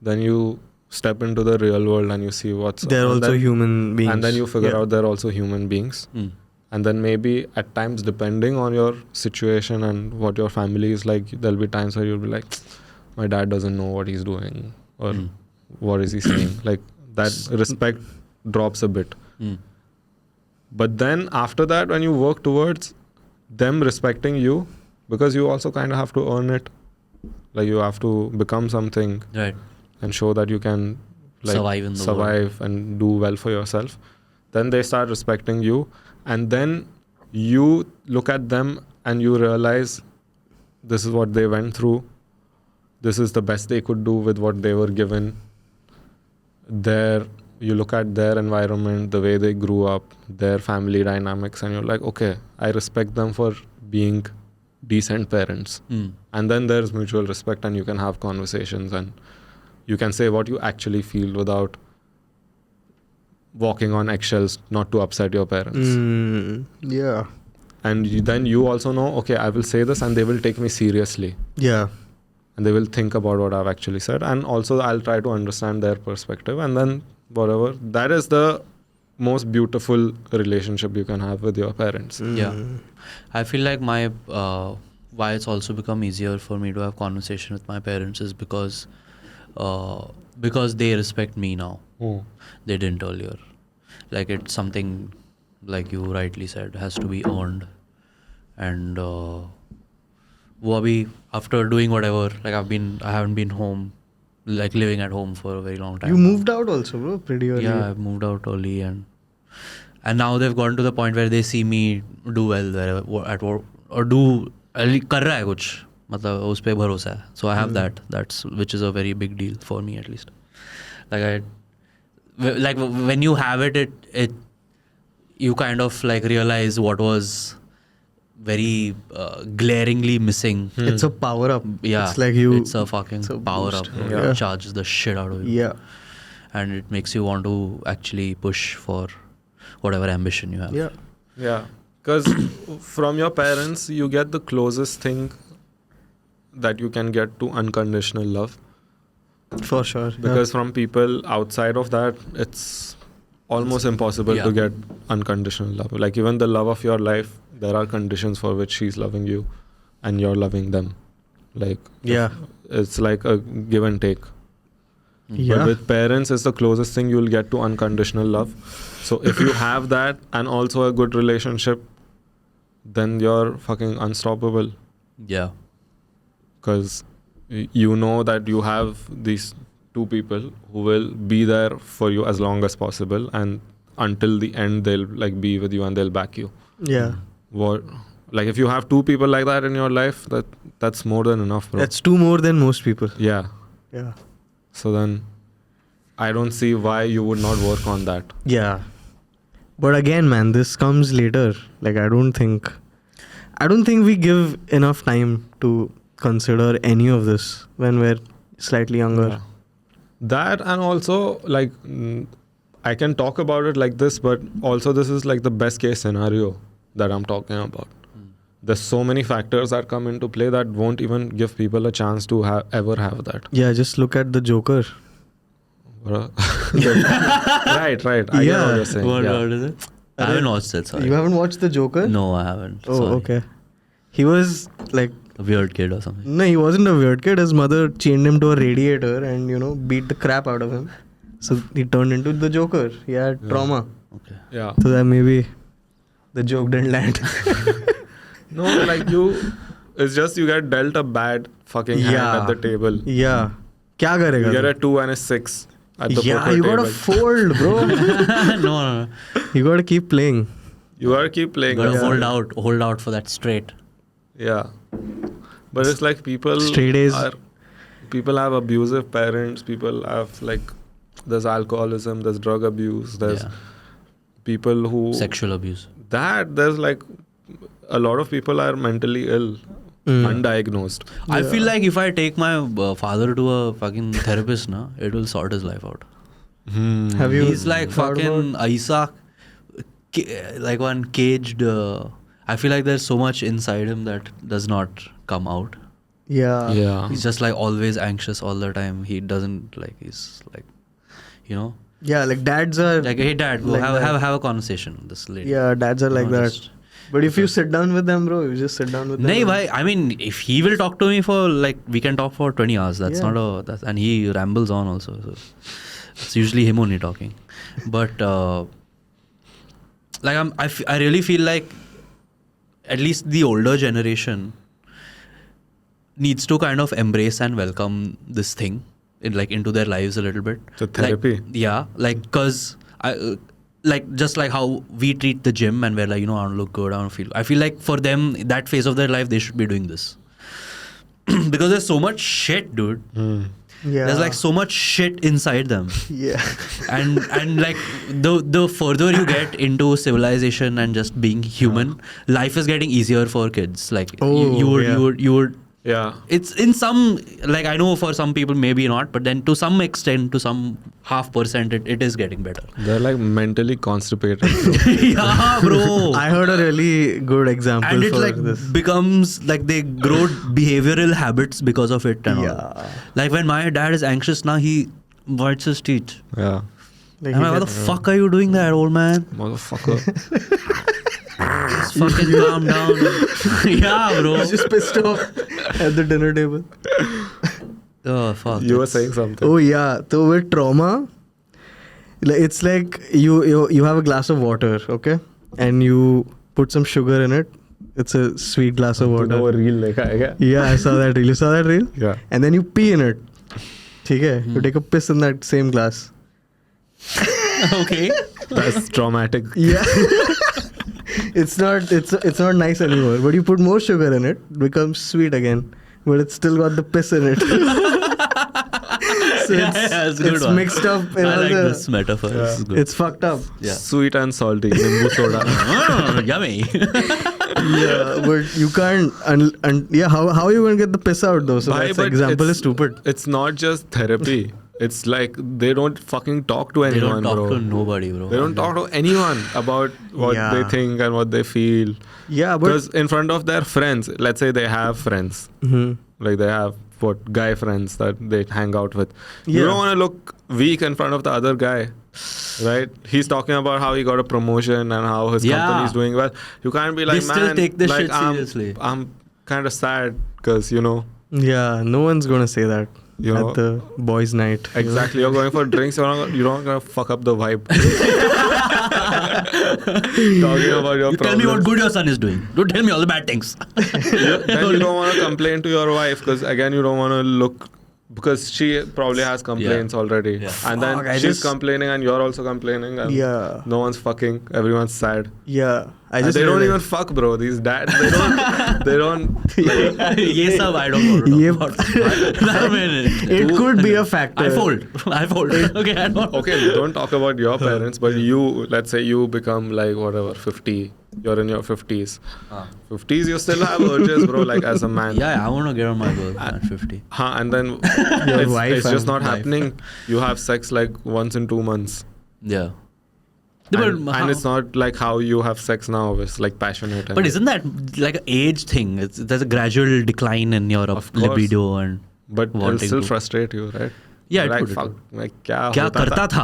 Then you step into the real world and you see what's. They're and also then- human beings. And then you figure Yeah. out they're also human beings. Mm. And then maybe at times, depending on your situation and what your family is like, there'll be times where you'll be like, my dad doesn't know what he's doing, or what is he saying? Like that respect drops a bit. Mm. But then after that, when you work towards them respecting you, because you also kind of have to earn it, like you have to become something Right. and show that you can like Survive in the survive and do well for yourself, then they start respecting you, and then you look at them and you realize this is what they went through, this is the best they could do with what they were given. You look at their environment, the way they grew up, their family dynamics, and you're like, okay, I respect them for being decent parents. Mm. And then there's mutual respect, and you can have conversations and you can say what you actually feel without walking on eggshells, not to upset your parents. Yeah. And then you also know, okay, I will say this and they will take me seriously, Yeah. and they will think about what I've actually said, and also I'll try to understand their perspective, and then whatever. That is the most beautiful relationship you can have with your parents. Yeah. I feel like my why it's also become easier for me to have conversation with my parents is because they respect me now. Oh. They didn't earlier. Like it's something, like you rightly said, has to be earned. And वो अभी after doing whatever, like I haven't been home, like living at home for a very long time. You moved out also, bro, pretty early. Yeah, I've moved out early, and now they've gotten to the point where they see me do well wherever at work, or do कर रहा है कुछ, मतलब उस पे भरोसा है. So I have that's which is a very big deal for me, at least. Like when you have it you kind of like realize what was very glaringly missing. It's a power up. Yeah, It's like it's a fucking it's a power boost. up. It Yeah. charges the shit out of you. Yeah. And it makes you want to actually push for whatever ambition you have. Yeah. Yeah, because from your parents, you get the closest thing that you can get to unconditional love. For sure. Because from people outside of that, it's almost impossible Yeah. to get unconditional love. Like even the love of your life, there are conditions for which she's loving you and you're loving them. Like Yeah. it's like a give and take. Yeah. But with parents, it's the closest thing you'll get to unconditional love. So if you have that and also a good relationship, then you're fucking unstoppable. Yeah. Because you know that you have these two people who will be there for you as long as possible, and until the end they'll like be with you and they'll back you. Yeah. What, like if you have two people like that in your life, that's more than enough, bro. That's two more than most people. Yeah. Yeah. So then I don't see why you would not work on that. Yeah. But again, man, this comes later. Like I don't think we give enough time to consider any of this when we're slightly younger. Yeah. That, and also like I can talk about it like this, but also this is like the best case scenario that I'm talking about. There's so many factors that come into play that won't even give people a chance to ever have that. Yeah, just look at the Joker. Right. I get what Yeah. you're saying. What Yeah. is it? I haven't watched it. Sorry. You haven't watched the Joker? No, I haven't. Oh, Sorry. okay. He was like, A weird kid or something. no, he wasn't a weird kid. His mother chained him to a radiator and, beat the crap out of him. So he turned into the Joker. He had trauma. Okay. Yeah. So that maybe the joke didn't land. No, like it's just you get dealt a bad fucking hand Yeah. at the table. Yeah. Kya You karega? get tu? a 2 and a 6 at the Yeah, poker you table. gotta fold, bro. no. You gotta keep playing. You gotta keep playing. Gotta that's hold out for that straight. Yeah. But it's like people Straight A's. people have abusive parents, people have like there's alcoholism, there's drug abuse, there's Yeah. people who Sexual abuse. there's like a lot of people are mentally ill, undiagnosed. I feel like if I take my father to a fucking therapist, na, it will sort his life out. Have you? He's like thought fucking Isaac, like one caged. I feel like there's so much inside him that does not come out. Yeah. Yeah. He's just like always anxious all the time. He doesn't like. He's like, Yeah, like dads are. like, hey dad, go Like that. have a conversation with this lady. Yeah, dads are like You know, that. just- But if you sit down with them, bro, you just sit down with them. Nahi, bhai, I mean, if he will talk to me for like, we can talk for 20 hours. That's Yeah. not and he rambles on also. So it's usually him only talking. But like, I really feel like at least the older generation needs to kind of embrace and welcome this thing into their lives a little bit. So therapy. Like, yeah, like, because just like how we treat the gym and we're like, I don't look good, I don't feel. I feel like for them, that phase of their life, they should be doing this. Because there's so much shit, dude. Yeah. There's like so much shit inside them. Yeah. and like the further you get into civilization and just being human, life is getting easier for kids. Like you would Yeah. it's in some, like, I know for some people maybe not, but then to some extent, to some 0.5%, it is getting better. They're like mentally constipated. Yeah, bro. I heard a really good example And it for like this. becomes like they grow behavioral habits because of it and all. Yeah. Like when my dad is anxious now, he bites his teeth. Yeah. Like I'm he like, what get- the fuck are you doing there, old man? Motherfucker. Just fucking calm down. Yeah, bro. He's just pissed off at the dinner table. Oh, fuck. You were that's- saying something. Oh yeah. So with trauma, it's like you have a glass of water, okay, and you put some sugar in it. It's a sweet glass of तूने water. वो reel देखा है क्या? Yeah, I saw that reel. You saw that reel? Yeah. And then you pee in it. Okay? You take a piss in that same glass. Okay. That's traumatic. Yeah. it's not nice anymore. But you put more sugar in it, it becomes sweet again. But it's still got the piss in it. So it's good it's one. mixed up in I all like the, this metaphor. This is good. It's fucked up. Yeah. Sweet and salty. Nimbu soda. Yummy. Yeah, but you can't. How are you going to get the piss out though? So Bhai, that but example it's- is stupid. It's not just therapy. It's like they don't fucking talk to They anyone, don't talk bro. to nobody, bro. They don't talk to anyone about what Yeah. they think and what they feel. Yeah, but Because in front of their friends, let's say they have friends, Mhm. like they have guy friends that they hang out with. You Yeah. don't want to look weak in front of the other guy. right? He's talking about how he got a promotion and how his Yeah. company is doing well. You can't be like, They man, still take this like, shit seriously. I'm kind of sad because, you know, Yeah, no one's gonna say that You know, at the boys' night. exactly. You're going for drinks. You're not gonna fuck up the vibe. Talking about your You tell me what problems. good your son is doing. Don't tell me all the bad things. Then you don't want to complain to your wife because again you don't want to look, because she probably has complaints already, Yeah. and then Fuck, I she's just- complaining and you're also complaining, and Yeah. no one's fucking. Everyone's sad. Yeah, I And just they don't even realized- fuck, bro. These dads, they don't. They don't. Like, ये सब I don't want to Yep. talk about. I mean, It could be a factor. I fold. Okay, I don't. okay, don't talk about your parents, but you, let's say you become like whatever, 50. You're in your 50s. 50s, you still have urges, bro. Like as a man. Yeah, I want to get on my girl at 50. And then Your it's, wife it's just and not wife. happening. You have sex like once in 2 months. Yeah. And it's not like how you have sex now. It's like passionate. But isn't that like an age thing? There's a gradual decline in your Of course. libido and But it'll wanting still to. frustrate you, right? Yeah, it like, would, it fuck, like क्या क्या होता करता था?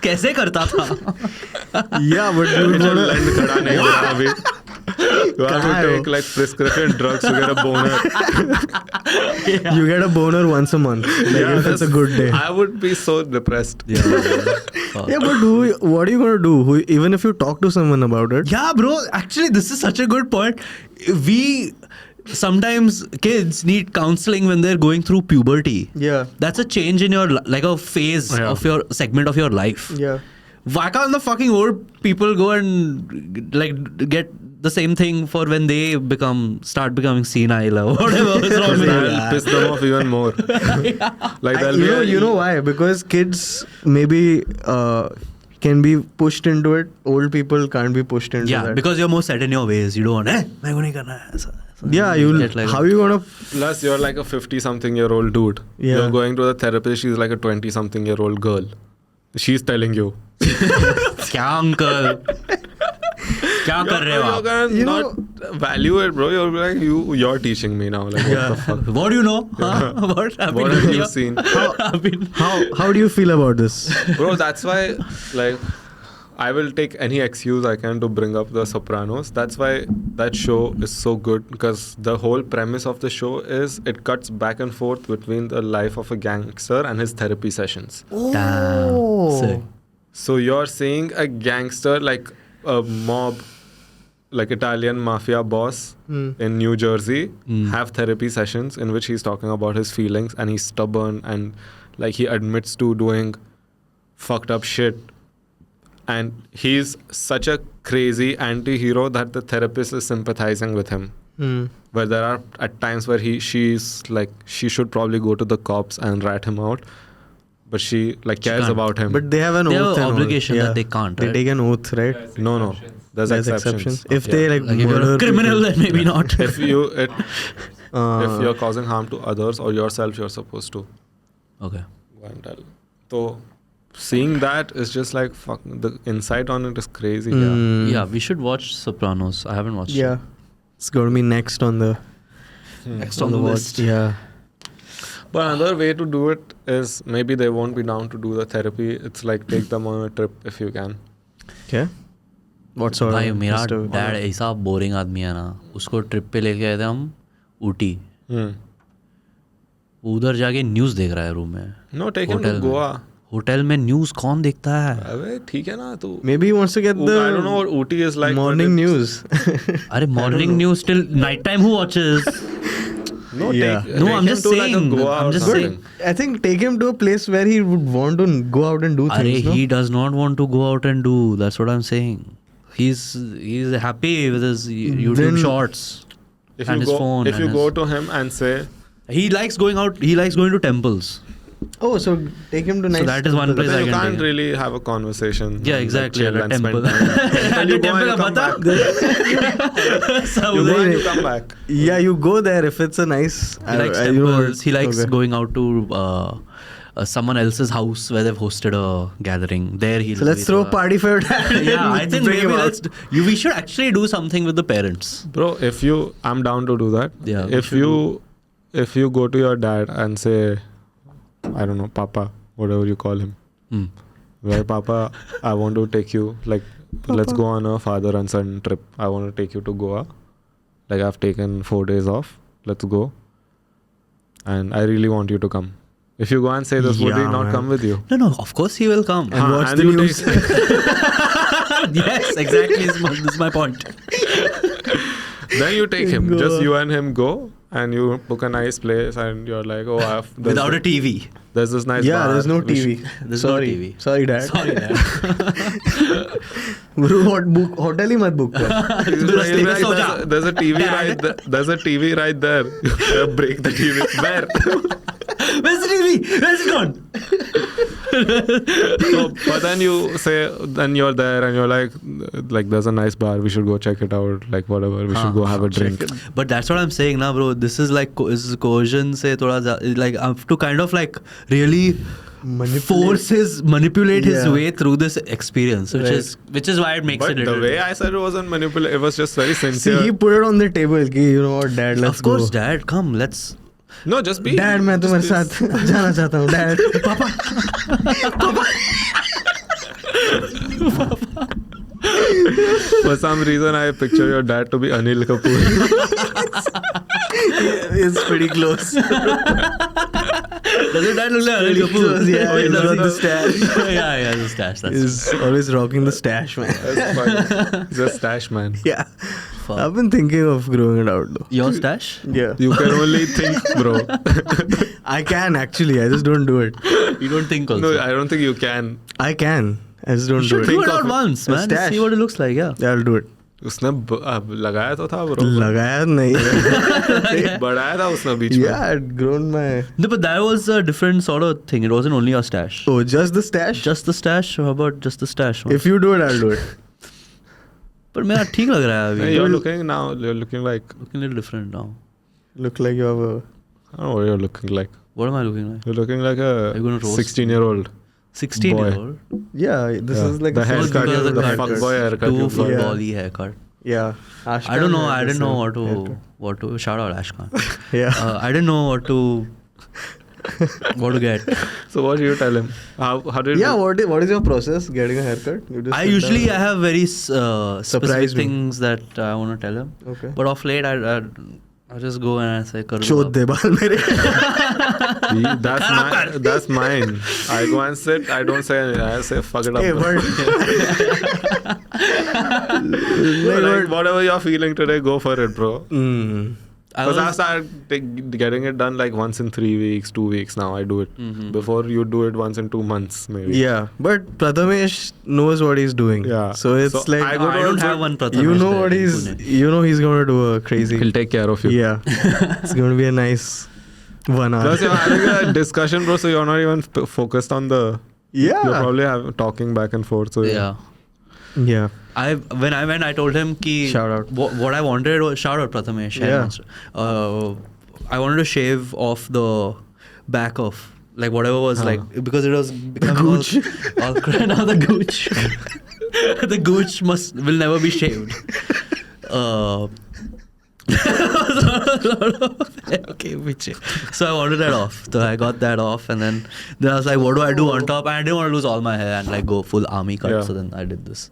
कैसे करता था? Yeah, but you would Chal, wanna- land खड़ा नहीं हो रहा अभी. You have to कहाँ हो? take like prescription drugs to get a boner. You get a boner once a month. Like if it's a good day. I would be so depressed. Yeah. Fuck. Yeah, but what are you gonna do? Even if you talk to someone about it. Yeah, bro. Actually, this is such a good point. We sometimes kids need counseling when they're going through puberty. Yeah. That's a change in your like a phase Yeah. of your segment of your life. Yeah. Why can't the fucking old people go and like get the same thing for when they start becoming senile or whatever is wrong with That'll them? piss them off even more. Like that'll be You know why? Because kids maybe can be pushed into it. Old people can't be pushed into Yeah, that. because you're more set in your ways. You don't want, मैं को नहीं करना है ऐसा. Yeah, you get like how you gonna Plus, you're like a 50-something-year-old dude. Yeah. You're going to the therapist. She's like a 20-something-year-old girl. She's telling you. क्या uncle? क्या कर रहे हो You're आप? gonna You not value it, bro. You're like you're teaching me now. Like what the fuck? What do you know? Huh? What I've What been have here. you seen, I've been- how do you feel about this? bro? That's why, like, I will take any excuse I can to bring up The Sopranos. That's why that show is so good, because the whole premise of the show is it cuts back and forth between the life of a gangster and his therapy sessions. Damn. Sick. So you're seeing a gangster, like a mob, like Italian mafia boss in New Jersey, have therapy sessions in which he's talking about his feelings, and he's stubborn and like he admits to doing fucked up shit. And he's such a crazy anti-hero that the therapist is sympathizing with him. But there are at times where she's like, she should probably go to the cops and rat him out, but she like cares can't. about him. But they have an They have oath an and all. obligation that they can't, They right? take an oath, right? no, there's exceptions. If they like Like if you're murder a criminal, people. then maybe not. if you're causing harm to others or yourself, you're supposed to Okay. go and tell. So seeing that is just like fuck. The insight on it is crazy. Mm. Yeah, we should watch Sopranos. I haven't watched Yeah. It's gonna be next on the it. Next on the watch. list. Yeah. But another way to do it is maybe they won't be down to do the therapy. It's like take them on a trip if you can. Okay. What sort भाई of मेरा just a- dad ऐसा boring आदमी है ना, उसको trip पे लेके गए थे हम ऊटी. वो उधर जाके न्यूज़ देख रहा है रूम में. No, take him to hotel में. Goa. होटल में न्यूज़ कौन देखता है? अबे ठीक है ना तू. Maybe he wants to get the I don't know what Ooty is like. but morning it's- news. अरे morning news till night time who watches? No, Yeah. take, No, take I'm him just to like a saying, Goa I'm or just something. saying. I think take him to a place where he would want to go out and do अरे things. he No? does not want to go out and do. That's what I'm saying. He's happy with his YouTube Then- shorts If and you his go, phone. if and you his- go to him and say, he likes going out. He likes going to temples. Oh, so take him to nice. that is one temples. place then I you can can't take it. really have a conversation. Yeah, and, exactly. chill At a and spend temple. time. At Then the you go temple and का come पता? back. सब You go उधर- and you come back. Yeah, you go there if it's a nice. He likes you know temples. what- He likes okay. going out to someone else's house where they've hosted a gathering. There he. So let's throw a party for your dad. Yeah, I think Bring him maybe out. we should actually do something with the parents. Bro, I'm down to do that. Yeah, we If you go to your dad and say, I don't know, Papa, whatever you call him, Hmm. Like, Papa, I want to take you, like, let's go on a father and son trip. I want to take you to Goa. Like, I've taken 4 days off. Let's go. And I really want you to come. If you go and say this, would he Yeah, not man. come with you? No, of course he will come. And watch and the you news. Yes, exactly. This is my point. Then you take him. Go. Just you and him go. And you book a nice place. And you're like, oh, Without a TV. there's this nice Yeah, bar. there's no We TV. There's Sorry. no TV. Sorry, Dad. Sorry, Dad. Bro, what book? Hotel ही मत book कर. He'll be like, सो जा. there's a TV right there. There's a TV right there. Break the TV. Where? Where's the TV? Where's it gone? So, but then you say, then you're there and you're like there's a nice bar. We should go check it out. Like whatever. We should go have a drink. But that's what I'm saying now, bro. This is like coercion से थोड़ा like I have to kind of like really manipulate his Yeah. way through this experience, which is why it makes But it. the little- way I said it wasn't manipulate. It was just very See, sincere. he put it on the table. कि, you know what, Dad, let's of course, go. Dad, come, let's. No, just be. Dad, मैं तुम्हारे साथ जाना चाहता हूँ. Dad, पापा. For some reason, I picture your dad to be Anil Kapoor. It's pretty close. Does your dad look like Anil Pretty Kapoor? close, yeah. Oh, He's does got he? the stash. yeah, the stash. That's He's always rocking the stash, man. That's fine. He's a stash man. Yeah. Fuck. I've been thinking of growing it out though. Your stash? Yeah. You can only think, bro. I can actually. I just don't do it. You don't think also? No, I don't think you can. I can. I just don't You do should it. do Think it of out it. once, A man. stash. See what it looks like, yeah. Yeah, I'll do it. उसने लगाया तो था bro. लगाया नहीं. बढ़ाया था उसने बीच में. Yeah, I'd grown my. No, but that was a different sort of thing. It wasn't only a stash. Oh, just the stash? Just the stash? How about just the stash? If you do it, I'll do it. But मेरा ठीक लग रहा है Hey, अभी. you're looking now. You're looking like Looking a little different now. Look like you have a. I don't know what you're looking like. What am I looking like? You're looking like Are you gonna a roast 16-year-old. 16-year-old? Yeah, this Yeah. is like The the first haircut, video the that fuck matters. boy haircut. Too you've got. Yeah. football-y haircut. Yeah. I don't know. Ashkan I had didn't the know same what to. Shout out Ashkan. Yeah. I didn't know what to get. So what do you tell him? How did Yeah, you, what is your process getting a haircut? You just sit I down have very specific Surprise me. things that I want to tell him. Okay. But of late, I just go and I say, "Kar do चोद ab." दे बाल मेरे. that's mine. I go and sit. I don't say anything. I say fuck it up. Hey, bro. but Like, whatever you're feeling today, go for it, bro. I Because I was- started getting it done like once in 3 weeks, 2 weeks now. I do it. Mhm. Before you do it once in 2 months, maybe. yeah, but Prathamesh knows what he's doing. Yeah. So it's So like I go I to don't a have good- one Prathamesh you know there what in he's Pune. he's gonna do a crazy. He'll take care of you. Yeah, it's gonna be a nice 1 hour. Plus, you're having a discussion, bro, so you're not even focused on the. Yeah. You're probably talking back and forth. So Yeah. Yeah. When I went, I told him ki Shout out. What I wanted was shout out Prathamesh. Yeah. I wanted to shave off the back of like whatever was like because it was becoming gooch. all now the gooch. The gooch will never be shaved. Okay, which so I wanted that off. So I got that off, and then I was like, what do I do on top? And I didn't want to lose all my hair and like go full army cut. Yeah. So then I did this.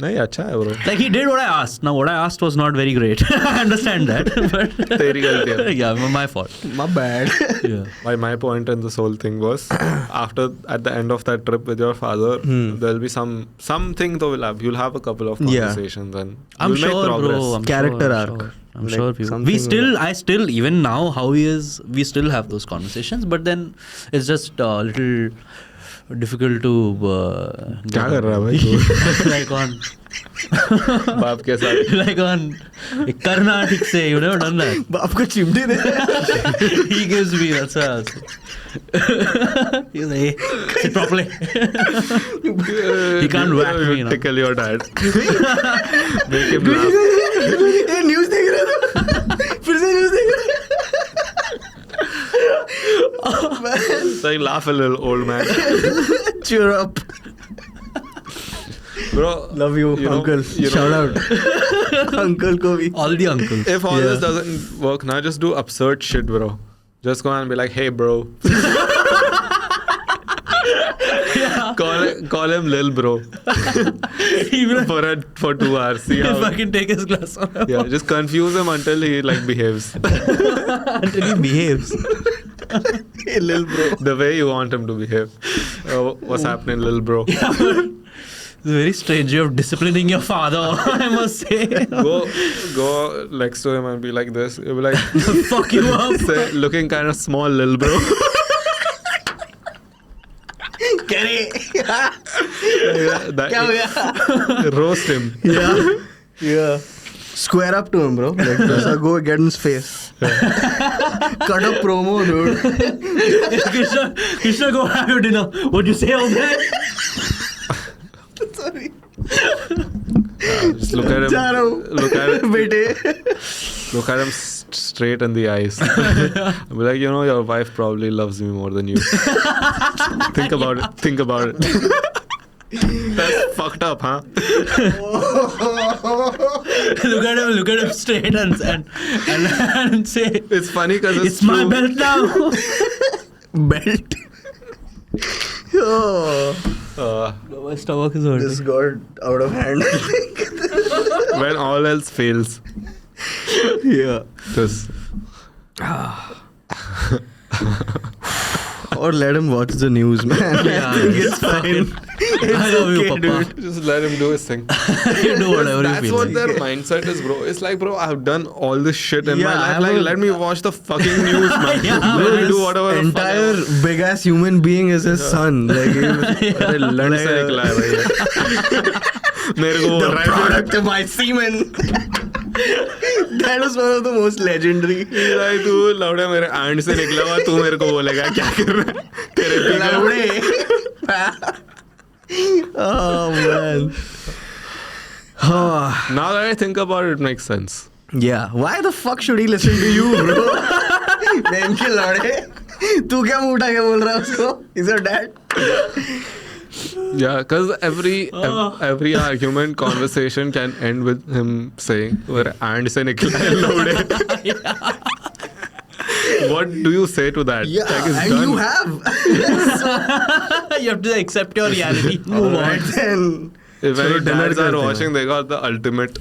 nahi, acha hai, bro. Like he did what I asked. Now what I asked was not very great. I understand that, but Teri galti hai. yeah, my fault. My bad. Yeah. My point in this whole thing was at the end of that trip with your father, there'll be something that will have. You'll have a couple of Yeah. conversations and I'm you'll make sure, progress. bro. I'm Character sure, arc. I'm Like sure people. something I still, even now, how he is, we still have those conversations. But then it's just a little difficult to. क्या कर रहा है भाई तू? Like on. बाप के साथ. Like on. करना ठीक से. You never done that. बाप को चिमटी दे. He gives me. That's why I was. He's like, hey, sit properly. He can't whack me, you know. Tickle your dad. Make him laugh. ये न्यूज़ देख रहे थे. फिर से न्यूज़ देख रहे. It's like laugh a little, old man. Cheer up. Bro, Love you, know- uncle. you Shout know, out. Uncle को भी. All the uncles. If all this Yeah. doesn't work now, just do absurd shit, bro. Just go and be like, hey, bro. Yeah, call him Lil Bro Even for 2 hours. See how if I can take his glass on. yeah, just confuse him until he like behaves Until he behaves. Hey, Lil Bro. the way you want him to behave. What's happening, Lil Bro? Yeah, but it's a very strange way of disciplining your father, I must say. Go next to him and be like this. You'll be like, Fuck you up. say, looking kind of small, Lil Bro. Yeah. Roast him. Yeah. Square up to him, bro. Like, just go get in his face. Cut a promo, dude. Krishna, go have your dinner. What'd you say over there? Sorry. Just look at him. जा रहा हूँ, बेटे. Look at him straight in the eyes. Be like, you know, your wife probably loves me more than you. Think about it. That's fucked up, huh? Look at him straight and say, It's funny because it's my belt now. Belt. Oh, My stomach is hurting. this got out of hand. when all else fails. Yeah. Just Or let him watch the news, man. Yeah, I think it's fine. I love you, okay, Papa. dude. Just let him do his thing. You do whatever you That's feel what like. their mindset is, bro. It's like, bro, I've done all this shit in my Yeah, life. I Like, will- let me watch the fucking news, man. Yeah, Let me This do whatever the fuck I entire want. big ass human being is his son. Like, अरे लड़ से निकला है भाई ये। मेरे को बोल the रहा है product of my semen. That was one of the most legendary. भाई तू लौड़े मेरे एंड से निकला हुआ तू मेरे को बोलेगा क्या कर रहा है तेरे Laude. Oh man. Oh, Now that I think about it, it makes sense. yeah. Why the fuck should he listen to you, bro? Man के लौड़े. तू क्या मुंह उठा के बोल रहा है उसको? He's your dad. Yeah, because every argument conversation can end with him saying मेरे एंड से निकला है लौड़े. What do you say to that? Yeah, Like, it's and done. you have. You have to accept your reality. Move on. Alright then. If चलो any dinner dads are करते हैं. watching, they got the ultimate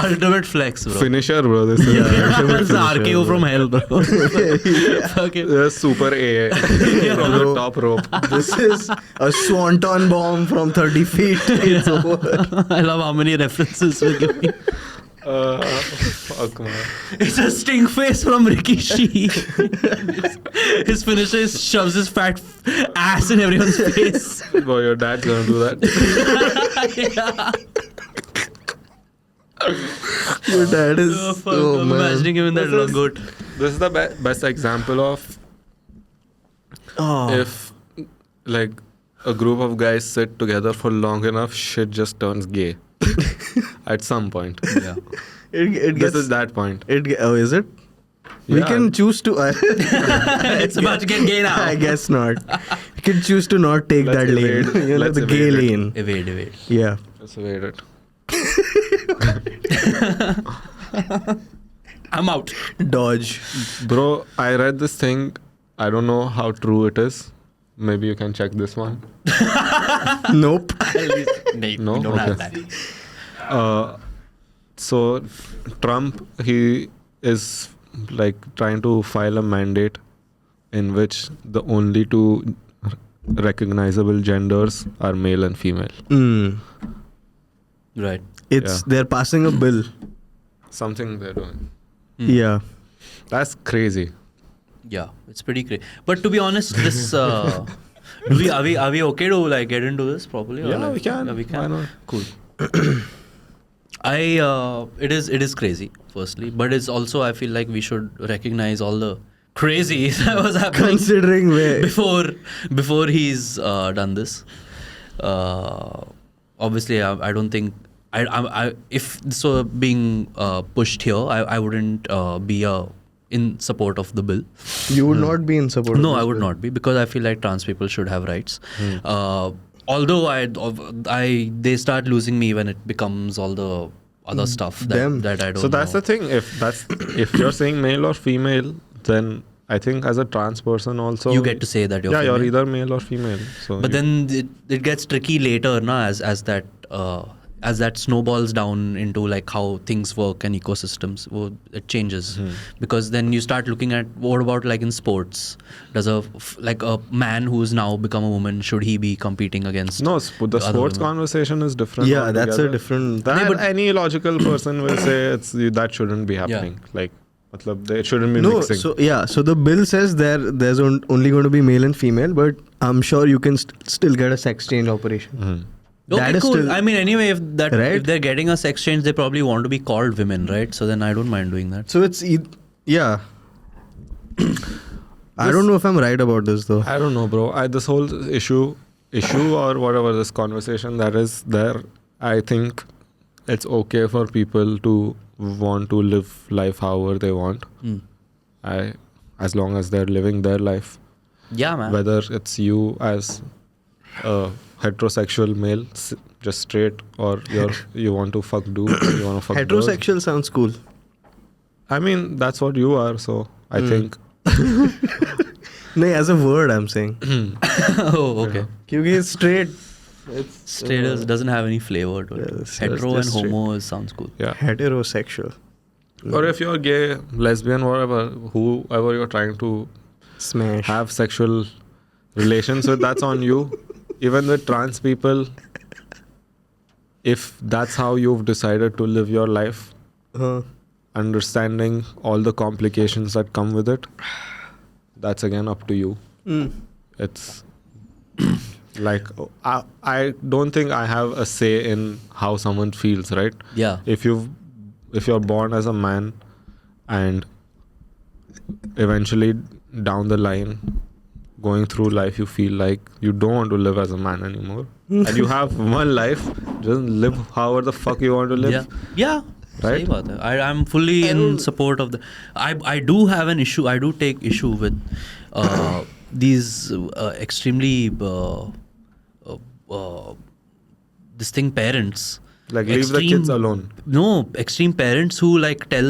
Ultimate flex, bro. finisher, bro. This is It's the RKO from hell, bro. Fuck it. the super AA from the Bro. top rope. This is a swanton bomb from 30 feet. It's over. I love how many references we're giving. Fuck, man. It's a sting face from Rikishi. His finisher is shoves his fat ass in everyone's face. Boy, your dad's gonna do that. Yeah. Your dad is. Oh, fuck. Oh, I'm man. imagining him in that This is- goat. This is the best example of Oh. if like a group of guys sit together for long enough, shit just turns gay at some point. Yeah. It This gets. is that point. Oh, is it? We Yeah. can choose to. It's about to get gay now. I guess not. We can choose to not take Let's that lane. evade. You know, Let's the gay evade it. lane. Evade. Yeah. Just wait it. I'm out. Dodge. Bro, I read this thing. I don't know how true it is. Maybe you can check this one. Nope. No? don't have Okay. that. So Trump, he is like trying to file a mandate in which the only two recognizable genders are male and female. Mm. Right. It's they're passing a bill. Something they're doing. Yeah. That's crazy. Yeah, it's pretty crazy. But to be honest, this are we okay to like get into this properly? Or Yeah, like, we can. Yeah, we can. Why not? Cool. It is crazy. Firstly, but it's also I feel like we should recognize all the crazy that was happening Considering where. before he's done this. Obviously, I don't think I if this were being pushed here, I wouldn't be in support of the bill. You would not be in support. No, of I this would bill. not be because I feel like trans people should have rights. Although they start losing me when it becomes all the other stuff Them. that I don't. So that's know. the thing. If you're saying male or female, then I think as a trans person also, You get to say that you're yeah, female. you're either male or female. So But then it gets tricky later, na, as that snowballs down into like how things work and ecosystems. It changes because then you start looking at what about like in sports? Does a man who's now become a woman, should he be competing against? no, the other sports women? conversation is different. Yeah, that's a altogether. different. That any logical person will say that shouldn't be happening. Like, it shouldn't be No, mixing. so the bill says there's only going to be male and female, but I'm sure you can still get a sex change operation. Okay, That is cool. still- I mean, anyway, if Right? they're getting a sex change, they probably want to be called women, right? So then I don't mind doing that. So it's yeah. I don't know if I'm right about this though. I don't know, bro. This whole issue or whatever, this conversation that is there, I think it's okay for people to want to live life however they want. As long as they're living their life. Yeah, man. Whether it's you as a heterosexual male, just straight, or you want to fuck dude, you want to fuck girls. Heterosexual sounds cool. I mean, that's what you are, so I think. No, as a word, I'm saying. Oh, okay. Because it's straight. Straight doesn't have any flavor to it. Yes, Hetero just and homo sounds cool. Yeah. Heterosexual. Or if you're gay, lesbian, whatever, whoever you're trying to Smash. have sexual relations with, that's on you. Even with trans people, if that's how you've decided to live your life, understanding all the complications that come with it, that's again up to you. It's like, I don't think I have a say in how someone feels, right? Yeah. If you're born as a man and eventually down the line going through life you feel like you don't want to live as a man anymore and you have one life, just live however the fuck you want to live. Yeah. Right? सही बात है. I'm fully in support of the. I do have an issue. I do take issue with these extremely this thing parents. Like leave the kids alone. No, extreme parents who like tell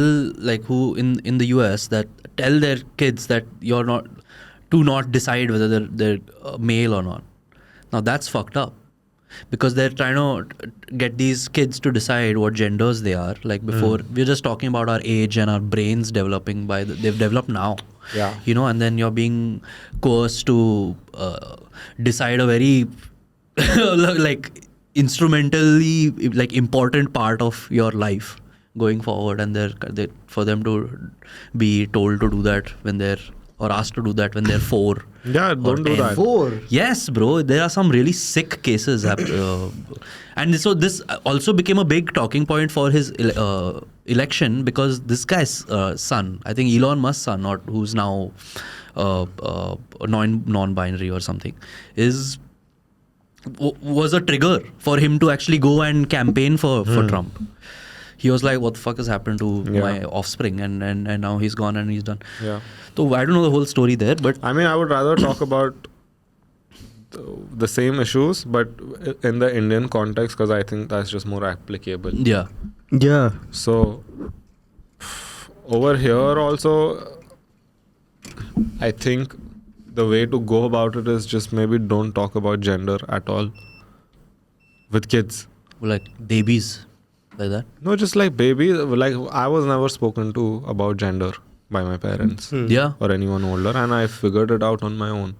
who in the US that tell their kids that do not decide whether they're male or not. Now that's fucked up. Because they're trying to get these kids to decide what genders they are. Like before, we're just talking about our age and our brains developing they've developed now. Yeah. And then you're being coerced to decide a very like instrumentally like important part of your life going forward, and they for them to be told to do that when they're or asked to do that when they're 4. Yeah, don't do 10. that. 4. Yes, bro. There are some really sick cases. And so this also became a big talking point for his election because this guy's son, I think Elon Musk's son, who's now non-binary or something, was a trigger for him to actually go and campaign for Trump. He was like, what the fuck has happened to my offspring? And now he's gone and he's done. Yeah. So I don't know the whole story there, but I mean, I would rather talk about the same issues, but in the Indian context, because I think that's just more applicable. yeah. Yeah. So, over here also, I think the way to go about it is just maybe don't talk about gender at all with kids. Like babies, like that. No, just like baby. Like I was never spoken to about gender by my parents Yeah. or anyone older, and I figured it out on my own.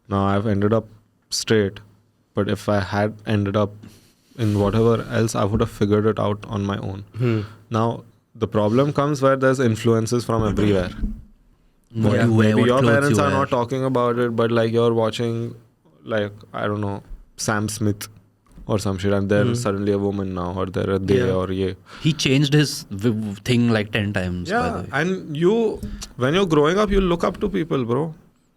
Now I've ended up straight, but if I had ended up in whatever else, I would have figured it out on my own. Now the problem comes where there's influences from everywhere. What you wear, Maybe what your clothes parents you are wear. not talking about it, but like you're watching, like I don't know, Sam Smith or some shit, and they're suddenly a woman now, or they're a they or ye. He changed his thing like 10 times. By the Yeah, way. and when you're growing up, you look up to people, bro.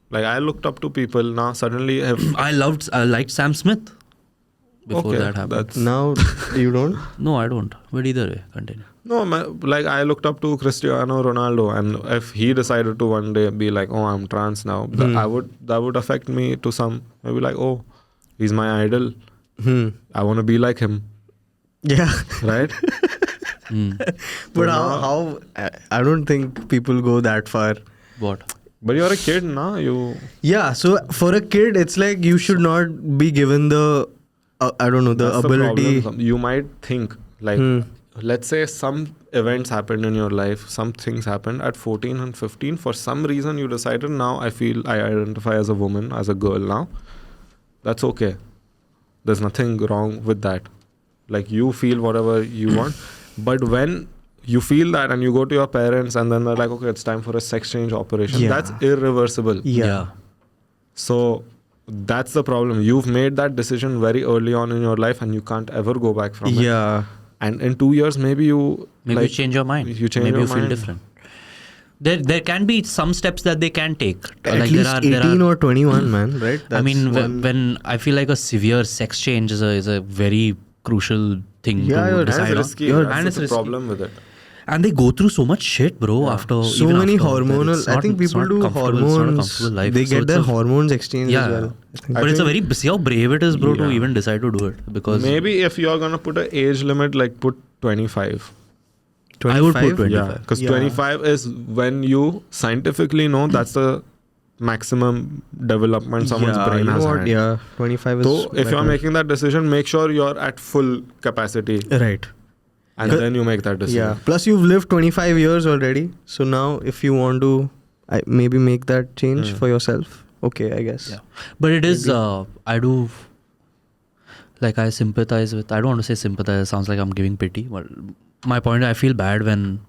Like I looked up to people. Now suddenly, I liked Sam Smith before that happened. That's, Now you don't? No, I don't. But either way, continue. no, like I looked up to Cristiano Ronaldo, and if he decided to one day be like, "Oh, I'm trans now," that would affect me to some. Maybe like, "Oh, he's my idol. I want to be like him." Yeah. Right? But how I don't think people go that far. What? But you're a kid now. You Yeah, so for a kid, it's like you should not be given the, I don't know, the that's ability. problem. You might think like, let's say some events happened in your life, some things happened at 14 and 15. For some reason, you decided now I feel I identify as a woman, as a girl now. That's okay. There's nothing wrong with that. Like you feel whatever you want. But when you feel that and you go to your parents and then they're like, okay, it's time for a sex change operation. Yeah. That's irreversible. Yeah. So that's the problem. You've made that decision very early on in your life and you can't ever go back from it. Yeah. And in 2 years, maybe you Maybe you change your mind. You change Maybe your you feel mind. different. There can be some steps that they can take. At least 18 or 21, man, right? I mean, one- when I feel like a severe sex change is a very crucial thing Yeah, to you're That's decide on. risky. You're- That's and it's the risky. problem with it. And they go through so much shit, bro. After so even many after that. hormonal. It's I not- think it's people not do comfortable. It's not a hormones. comfortable life. They So get it's their a- hormones exchanged Yeah. as well. But it's a very see how brave it is, bro, to Yeah. even decide to do it. Because Maybe if you're gonna put an age limit, like put 25. I would put 25. Yeah, because 25 is when you scientifically know that's the maximum development someone's brain you know has what? had. Yeah, 25 is. So if you're better. making that decision, make sure you're at full capacity Right. and then you make that decision. Yeah. Plus, you've lived 25 years already. So now, if you want to maybe make that change for yourself, okay, I guess. Yeah. But it is, I do, like I sympathize with, I don't want to say sympathize, it sounds like I'm giving pity. But my point, I feel bad when,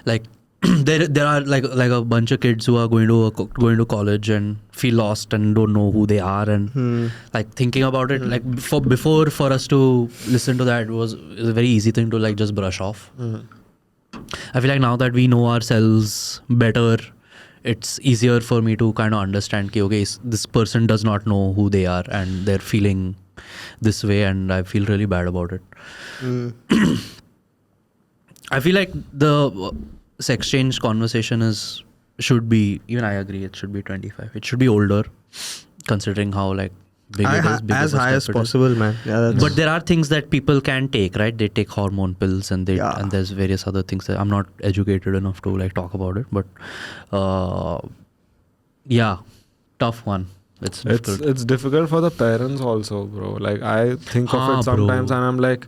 like, there are like a bunch of kids who are going to college and feel lost and don't know who they are and like thinking about it like before for us to listen to that was a very easy thing to like just brush off. I feel like now that we know ourselves better, it's easier for me to kind of understand कि okay, this person does not know who they are and they're feeling this way and I feel really bad about it. I feel like the sex change conversation should be, even I agree, it should be 25. It should be older, considering how like big it is. Big As of a high as step it is. possible, man. Yeah, that's, But there are things that people can take, right? They take hormone pills and and there's various other things that I'm not educated enough to like talk about it. But yeah, tough one. It's difficult. It's difficult for the parents also, bro. Like I think of it sometimes bro. and I'm like,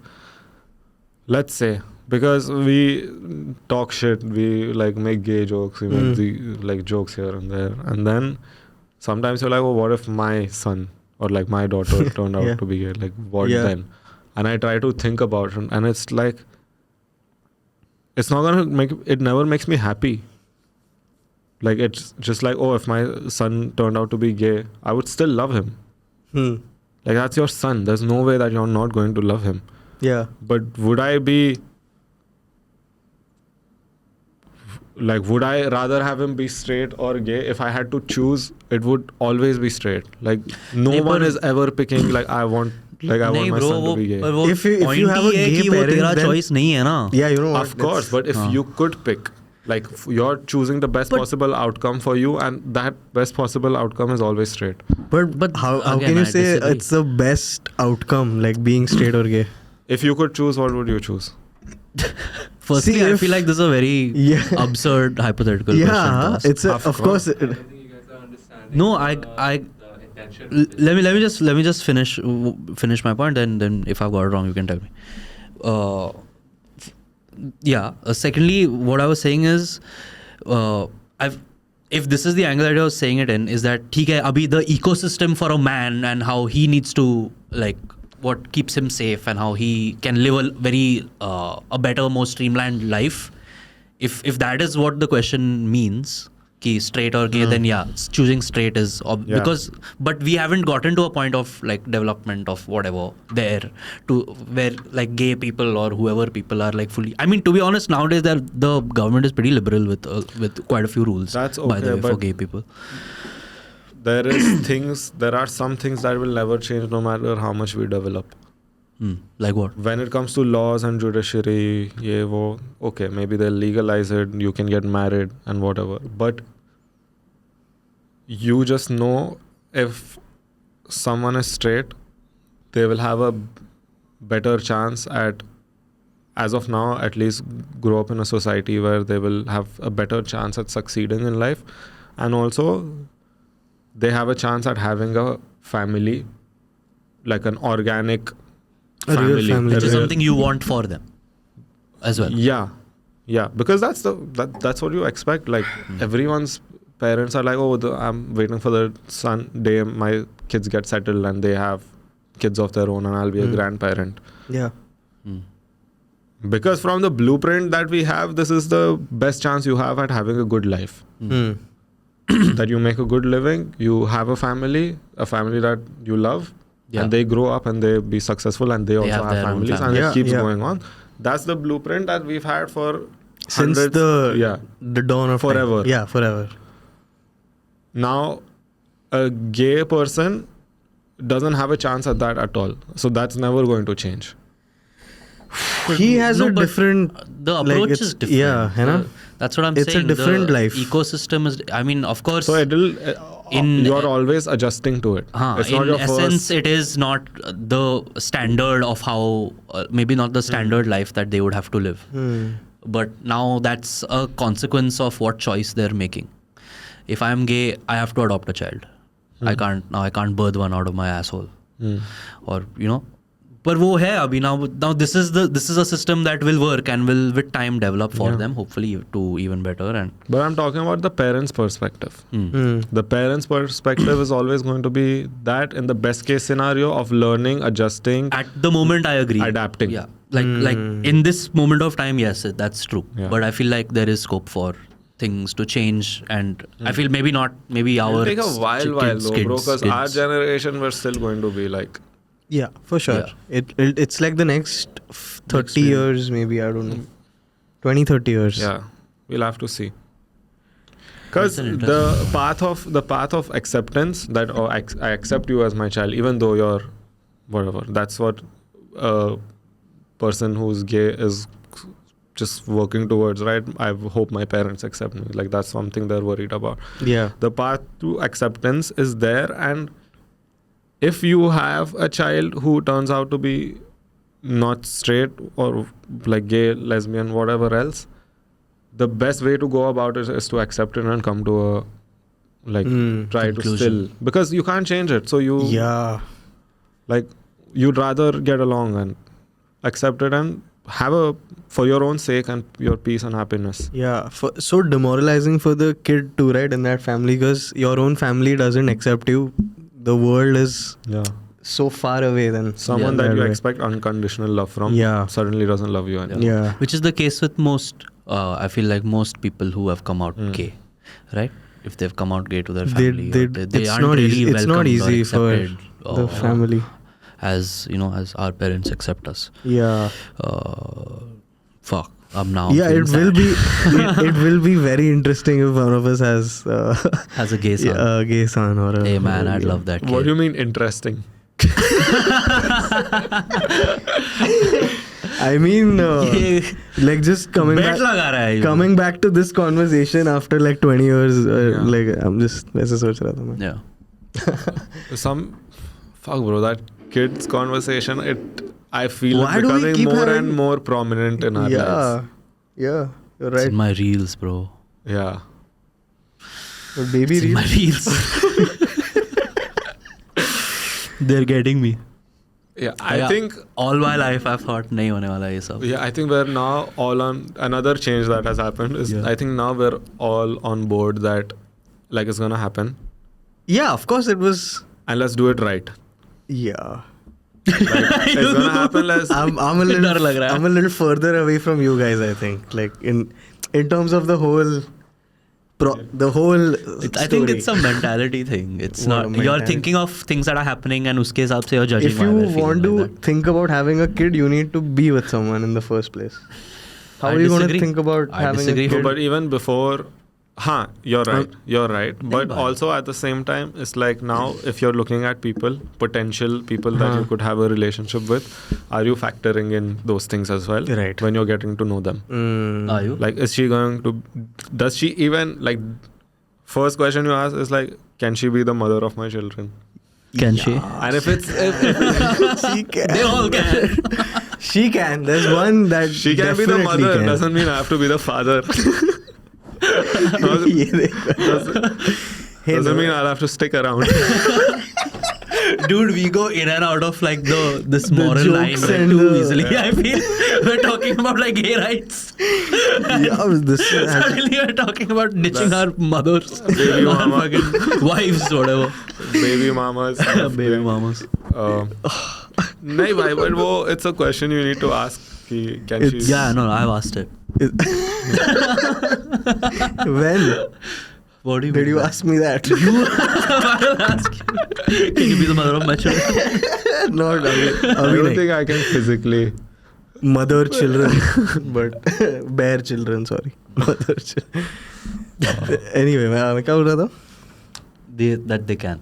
let's say, because we talk shit, we like make gay jokes, we make the like jokes here and there, and then sometimes you're like, oh, what if my son or like my daughter turned out to be gay? Like what then? And I try to think about it, and it's like, it's not gonna make it. Never makes me happy. Like it's just like, oh, if my son turned out to be gay, I would still love him. Like that's your son. There's no way that you're not going to love him. Yeah. But would I be like, would I rather have him be straight or gay? If I had to choose, it would always be straight. Like no one is ever picking like I want my son to be gay. If you have a gay parent, तेरा then- choice नहीं है ना. Yeah, you know what? Of course, but if you could pick, like you're choosing the best possible outcome for you, and that best possible outcome is always straight. But how again, can you I say disagree. it's the best outcome, like being straight or gay? If you could choose, what would you choose? Firstly, See, I if- feel like this is a very Yeah. absurd hypothetical question to Yeah, ask. it's Of of course. I don't think you guys are understanding. No, the intention. let me just finish my point. Then if I've got it wrong, you can tell me. Secondly, what I was saying is, if this is the angle that I was saying it in, is that ठीक है, अभी the ecosystem for a man and how he needs to like what keeps him safe and how he can live a very a better, more streamlined life. If that is what the question means, कि straight or gay, then choosing straight is because, but we haven't gotten to a point of like development of whatever there to where like gay people or whoever people are like fully. I mean, to be honest, nowadays the government is pretty liberal with quite a few rules. That's by the okay, way, for but- gay people. There are some things that will never change no matter how much we develop. Like what? When it comes to laws and judiciary, okay, maybe they'll legalize it, you can get married and whatever. But you just know if someone is straight, they will have a better chance at as of now, at least grow up in a society where they will have a better chance at succeeding in life, and also they have a chance at having a family, like an organic A real family, family. Which is real- something you want for them as well. Yeah, because that's what you expect. Like everyone's parents are like, oh, I'm waiting for the day my kids get settled and they have kids of their own, and I'll be a grandparent. Yeah. Mm. Because from the blueprint that we have, this is the best chance you have at having a good life. Hmm. That you make a good living, you have a family that you love, Yeah. and they grow up and they be successful, and they also have have their own families, family. and Yeah, it keeps yeah. going on. That's the blueprint that we've had for Since hundreds, the dawn of time. Forever. Yeah, forever. Now, a gay person doesn't have a chance at that at all. So that's never going to change. He has No, a but different. The approach it's- is different. yeah, you know? That's what I'm It's a saying. different the life. Ecosystem is. I mean, of course. So it'll, you're uh, always adjusting to it. It's not in your essence, first. it is not the standard of how, maybe not the standard life that they would have to live. But now that's a consequence of what choice they're making. If I'm gay, I have to adopt a child. I can't birth one out of my asshole. Or, you know. But wo hai abhi now this is a system that will work and will with time develop for them, hopefully to even better. And But I'm talking about the parents' perspective. The parents' perspective is always going to be that in the best case scenario of learning, adjusting, at the moment, I agree. adapting. Yeah, like in this moment of time, yes, that's true. Yeah. But I feel like there is scope for things to change, and I feel maybe It'll our take a while though, bro, because our generation we're still going to be like, Yeah, for sure. It's like the next 30 years, maybe, I don't know. 20, 30 years. yeah, we'll have to see. Because That's an the path of acceptance, that I accept you as my child, even though you're whatever. That's what a person who's gay is just working towards, right? I hope my parents accept me. Like that's something they're worried about. Yeah. The path to acceptance is there, and if you have a child who turns out to be not straight or like gay, lesbian, whatever else, the best way to go about it is to accept it and come to a try to conclusion. still, because you can't change it. So you'd rather get along and accept it and have for your own sake and your peace and happiness. Yeah. So demoralizing for the kid too, right? In that family, because your own family doesn't accept you. The world is so far away then. Someone that you expect unconditional love from suddenly doesn't love you anymore. Yeah. which is the case with most. I feel like most people who have come out gay, right? If they've come out gay to their family, they it's aren't not really easy. It's not welcomed or easy for accepted, the family. as as our parents accept us. Yeah. Fuck. I'm now. Yeah, it feeling will sad. be. It will be very interesting if one of us has Has a gay son. a gay son or a. Hey man, I'd love that. What kid. do you mean interesting? I mean, like just coming Bet back. लगा रहा है ये. Coming back to this conversation after like 20 years, like I'm just वैसे सोच रहा था मैं. Yeah. Fuck bro, that kids conversation, I feel Why it do we becoming keep more having- and more prominent in our lives. Yeah, you're It's right. in my reels, bro. Yeah. But baby It's in my reels. reels. They're getting me. Yeah, I think all my life I've thought नहीं होने वाला ये सब. I think we're now all on another change that has happened is I think now we're all on board that like it's gonna happen Yeah, of course it was. and let's do it right. Yeah. Like, it's gonna happen. I'm a डर लग little रहा है. I'm a little further away from you guys. I think like in terms of the whole the whole. I think it's a mentality thing. It's What a not. You're mentality. thinking of things that are happening, and उसके हिसाब से you're judging. If why you they're feeling want to like that. think about having a kid, you need to be with someone in the first place. How I are you going to disagree. think about I having disagree. a kid? But even before, you're right. But bhai. also at the same time, it's like now if you're looking at potential people that you could have a relationship with, are you factoring in those things as well? Right. When you're getting to know them. Are you? Like, is she going to, does she even, like, first question you ask is like, can she be the mother of my children? Can she? And if it's, She can. They all can. She can. There's one that She can be the definitely mother. can. Doesn't mean I have to be the father. ये देखो. Hey, Doesn't no. mean I'll have to stick around. Dude, we go in and out of like this The moral line jokes like, and too the- easily. I feel we're talking about like gay rights. Yeah, this is Suddenly we're talking about ditching our mothers, Baby our mama. fucking wives, whatever. Baby mamas. Baby mamas. नहीं भाई, but वो it's a question you need to ask. कि can she? Yeah, no, I've asked it. when What do you did mean you by- ask me that? I will ask you. Can you be the mother of my children? Not I don't think I can physically. mother children, but bear children. Sorry, mother children. Anyway, मैं क्या बोल रहा था? That they can.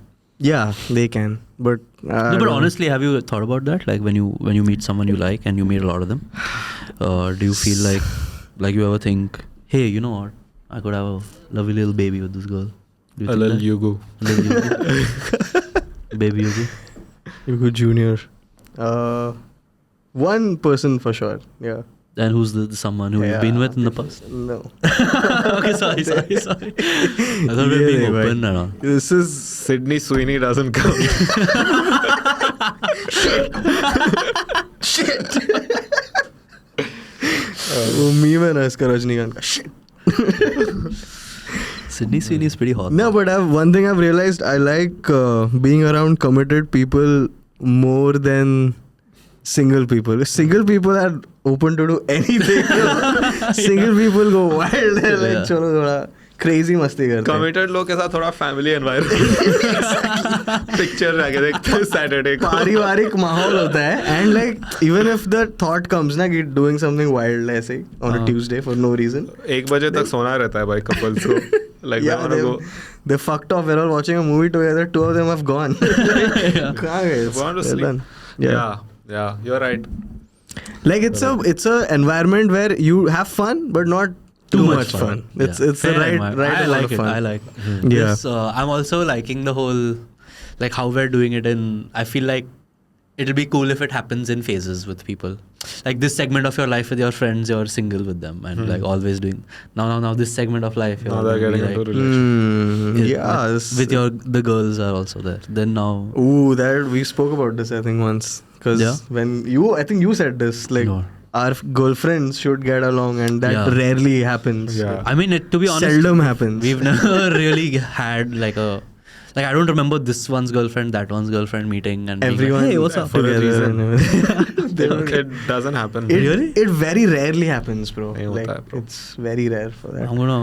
Yeah, they can, but No, but honestly, have you thought about that? Like when you meet someone you like and you meet a lot of them, do you feel like you ever think, hey, you know what? I could have a lovely little baby with this girl. Do you A think little that? Yugu. A little Yugu. Baby Yugu. Yugo Junior. One person for sure. Yeah. And who's the someone who you've been with in the past? No. Okay, sorry. I thought we were being Yeah, right. open and all. This is Sydney Sweeney doesn't count. वो meme है ना इसका रजनीकांत का shit. Sydney Sweeney is pretty hot. No, but one thing I've realized, I like being around committed people more than single people. Single people are open to do anything. Single people go wild. They're like, Yeah. चलो थोड़ा crazy मस्ती करते हैं. Committed लोग के साथ थोड़ा family environment. Picture जाके देखते हैं Saturday को. पारिवारिक माहौल होता है and like even if the thought comes ना कि doing something wild ऐसे ही on a Tuesday for no reason. 1 बजे तक सोना रहता है भाई couples को. Like Yeah, they wanna go. they fucked off. We're all watching a movie together. 2 of them have gone. कहाँ गए? Want to They're sleep. done. Yeah, you're right. Like it's a environment where you have fun but not too much fun. It's Yeah. the Fair right environment. right I amount like of it. fun. I like it. Yeah. Yes, I'm also liking the whole, like how we're doing it in, I feel like it'll be cool if it happens in phases with people. Like this segment of your life with your friends, you're single with them and like always doing, now this segment of life, you're Now they're gonna be getting into like, relationship. Yeah. with the girls are also there. Then now, Ooh, that we spoke about this I think once because Yeah. when I think you said this like No. our girlfriends should get along and that Yeah. rarely happens. Yeah. I mean, to be honest, Seldom happens. we've never really had like I don't remember this one's girlfriend, that one's girlfriend meeting and being Everyone like, hey, what's up? for a together reason. and everything. They don't- It doesn't happen. it very rarely happens, bro. नहीं होता Like है, bro. it's very rare for that. I'm gonna.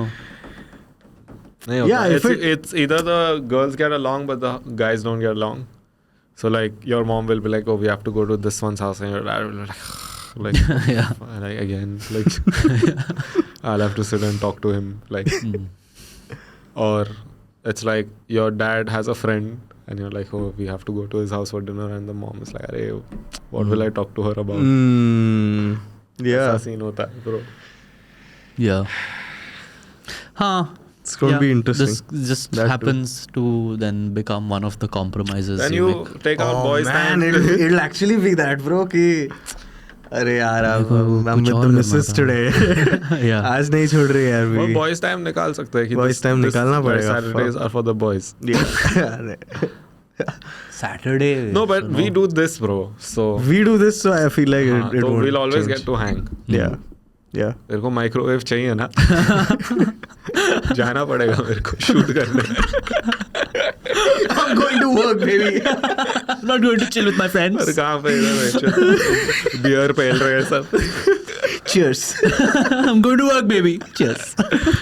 नहीं होता. Yeah, if it's either the girls get along but the guys don't get along. So like your mom will be like, oh, we have to go to this one's house, and your dad will be like Yeah. like again, like I'll have to sit and talk to him, like, or it's like your dad has a friend and you're like, oh, we have to go to his house for dinner, and the mom is like, Arey, what will I talk to her about? Yeah. ऐसा scene होता है, bro. Yeah. Huh. It's going to be interesting. This just That too. happens to then become one of the compromises. Then you make. take out boys man, time. it'll actually be that, bro. कि अरे यार I'm कुछ with और the करना missus था। today. Yeah. आज नहीं छोड़ रही यार वो भी. boys time निकाल सकते हैं कि Boys time निकालना पड़ेगा, Saturdays fuck. are for the boys. Yeah. Saturday. No, but we do this, bro. So We do this, so I feel like हाँ, it तो won't we'll always change. get to hang. Yeah. Yeah. मेरे को microwave चाहिए ना. जाना पड़ेगा मेरे को शूट करने. I'm going to work, baby. I'm not going to chill with my और friends. कहाँ पे इधर बियर पेल रहे हैं सब. Cheers. I'm going to work, baby. Cheers.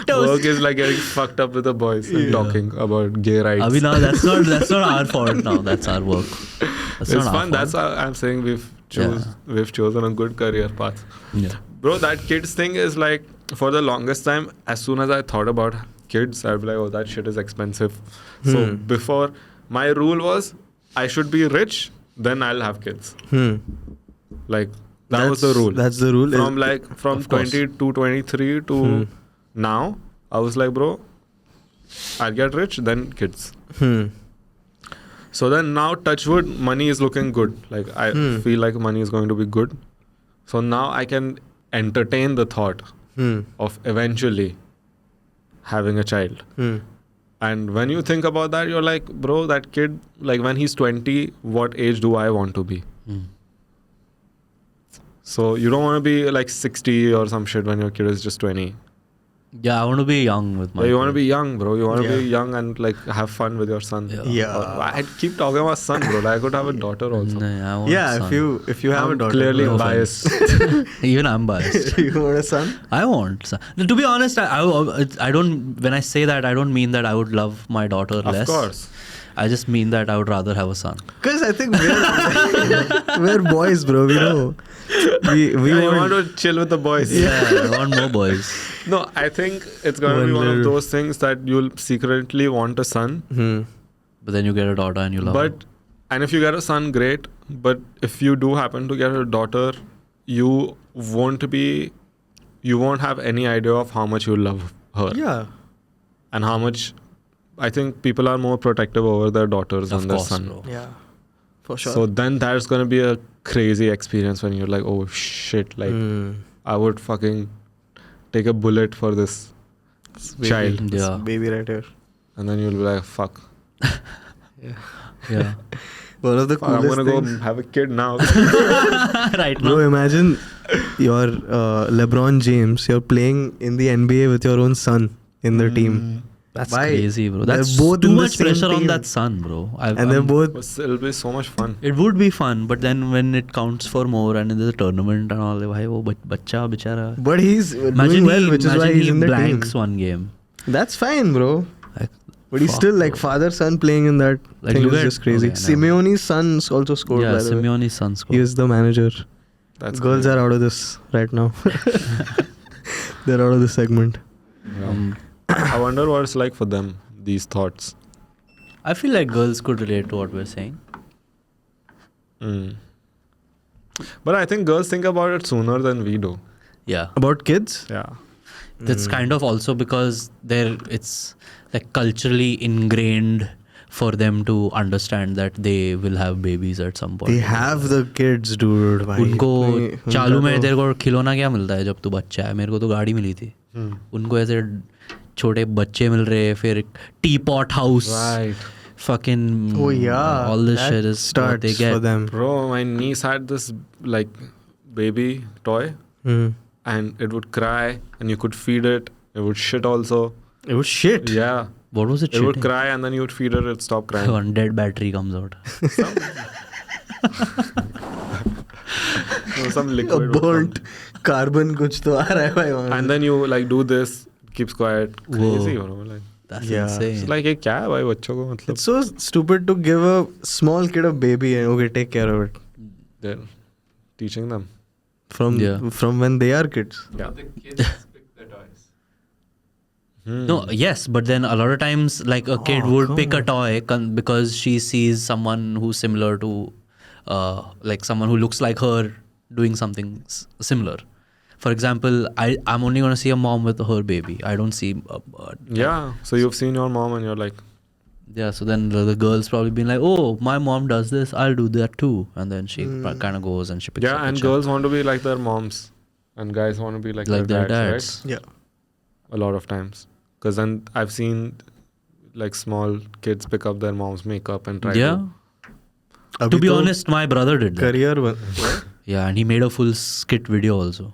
Work is like getting fucked up with the boys and talking about gay rights. Abhi, now that's not our fault. Now that's our work. That's It's not our fun. That's fault. how I'm saying we've chosen a good career path. Yeah. Bro, that kids thing is like, for the longest time, as soon as I thought about kids, I'd be like, oh, that shit is expensive. So before, my rule was, I should be rich, then I'll have kids. Like, that was the rule. That's the rule. From Of course. 20 to 23 to now, I was like, bro, I'll get rich, then kids. So then now, touch wood, money is looking good. Like, I feel like money is going to be good. So now I can entertain the thought of eventually having a child. And when you think about that, you're like, bro, that kid, like when he's 20, what age do I want to be? So you don't want to be like 60 or some shit when your kid is just 20. Yeah, I want to be young with my You want to kid. be young, bro. You want to Yeah. be young and like have fun with your son. Yeah. I keep talking about son, bro. Like, I could have a daughter also. No, I want Yeah, son. if you have a I'm daughter, clearly no biased. Even I'm biased. you want a son? I want son. To be honest, I don't. When I say that, I don't mean that I would love my daughter Of less. course. I just mean that I would rather have a son. Because I think we're boys, bro. We know. We You want. want to chill with the boys. Yeah, I want more boys. No, I think it's going to be one of those things that you'll secretly want a son. But then you get a daughter and you love her. And if you get a son, great. But if you do happen to get a daughter, you won't have any idea of how much you love her. Yeah. And how much, I think people are more protective over their daughters Of than their course, son. bro. Yeah. For sure. So then that's going to be a crazy experience when you're like, oh shit, like I would fucking take a bullet for this child. This Yeah. baby right here. And then you'll be like, fuck. Yeah. One of the Fuck, I'm coolest going to things. go have a kid now. Right Bro, now. imagine you're LeBron James. You're playing in the NBA with your own son in the team. That's Why? crazy, bro. They're That's both too in the much same pressure on team. that son, bro. And they're both. But it'll be so much fun. It would be fun, but then when it counts for more and there's a tournament and all, bhai, wo bacha bichara. But he's Imagine doing well, which is why imagine he's he in the blanks team. one game. That's fine, bro. Like, But he's fuck, still like bro. father-son playing in that Like, thing look is at- just crazy. okay, never Simeone's son also scored, Yeah, by the way. Simeone's son He scored. is the manager. That's Girls crazy. are out of this right now. They're out of this segment. Yeah. I wonder what it's like for them, these thoughts. I feel like girls could relate to what we're saying. But I think girls think about it sooner than we do. Yeah. About kids? Yeah. That's kind of also because it's like culturally ingrained for them to understand that they will have babies at some point. They have the kids, dude. भाई, उनको इतनी- चालू में उनका तेरे को खिलौना क्या मिलता है जब तू बच्चा है? मेरे को तो गाड़ी मिली थी. उनको ऐसे छोटे बच्चे मिल रहे, फिर T pot house, Right. fucking Oh yeah, all this that shit is what starts they get. for them. Bro, my niece had this like baby toy and it would cry and you could feed it. It would shit also. It was shit. Yeah. What was it? It would shitting? cry and then you would feed it, it'd stop crying. One dead battery comes out. Some A liquid. would burnt carbon कुछ तो आ रहा है भाई वहाँ come. And then you like do this, keeps quiet. Crazy, bro. Like, That's Yeah. insane. it's like, ये क्या है भाई बच्चों को मतलब? It's so stupid to give a small kid a baby and okay, take care of it They're teaching them. from Yeah. from when they are kids. Yeah. The kids pick the toys. No, yes, but then a lot of times, like a kid would come pick a toy because she sees someone who's similar to, like someone who looks like her doing something similar. For example, I'm only going to see a mom with her baby. I don't see. Yeah. So you've seen your mom and you're like, Yeah, so then the girl's probably been like, oh, my mom does this, I'll do that too. And then she kind of goes and she picks up yeah, the and child. girls want to be like their moms and guys want to be like Like their their dads, dads. Yeah. right? A lot of times. Because then I've seen like small kids pick up their mom's makeup and try Yeah. to. To be honest, my brother did that. career Yeah, and he made a full skit video also.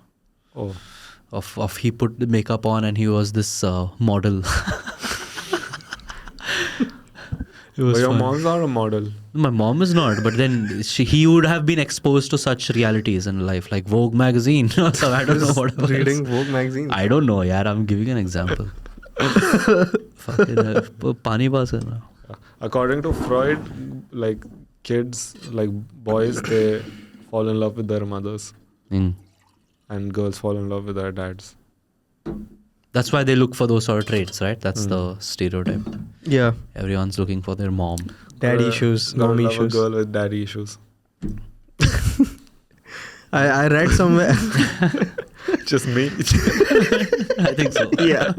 Oh. Of he put the makeup on and he was this model. It was But your fun. mom's not a model. My mom is not, but then he would have been exposed to such realities in life, like Vogue magazine. So I don't know what it was. reading Vogue magazine. I don't know, yaar. I'm giving an example. Fucking pani paas karna. According to Freud, like kids, like boys, they fall in love with their mothers and girls fall in love with their dads. That's why they look for those sort of traits, right? That's the stereotype. Yeah. Everyone's looking for their mom. Daddy Gotta- issues, gotta mommy love issues. A girl with daddy issues. I read somewhere. Just me. I think so. Yeah.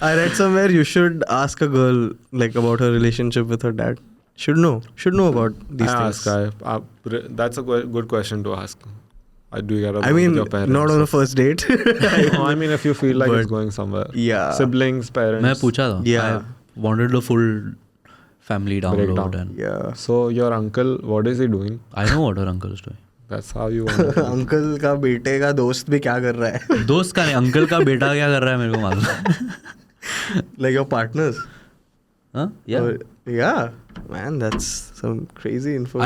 I read somewhere you should ask a girl like about her relationship with her dad. Should know about these I things. ask. That's a good question to ask. Do you get along I mean, with your parents? not on a first date. No, I mean, if you feel like it's But- going somewhere. Yeah. Siblings, parents. मैं पूछा था. Yeah. I wanted the full family download Breakdown. and Yeah. So your uncle, what is he doing? I know what her uncle is doing. That's how you want to uncle का बेटे का दोस्त भी क्या कर रहा है? दोस्त का नहीं, अंकल का बेटा क्या कर रहा है मेरे को मालूम है. Like your partners? Huh? Yeah. Yeah. Man, that's some crazy info. I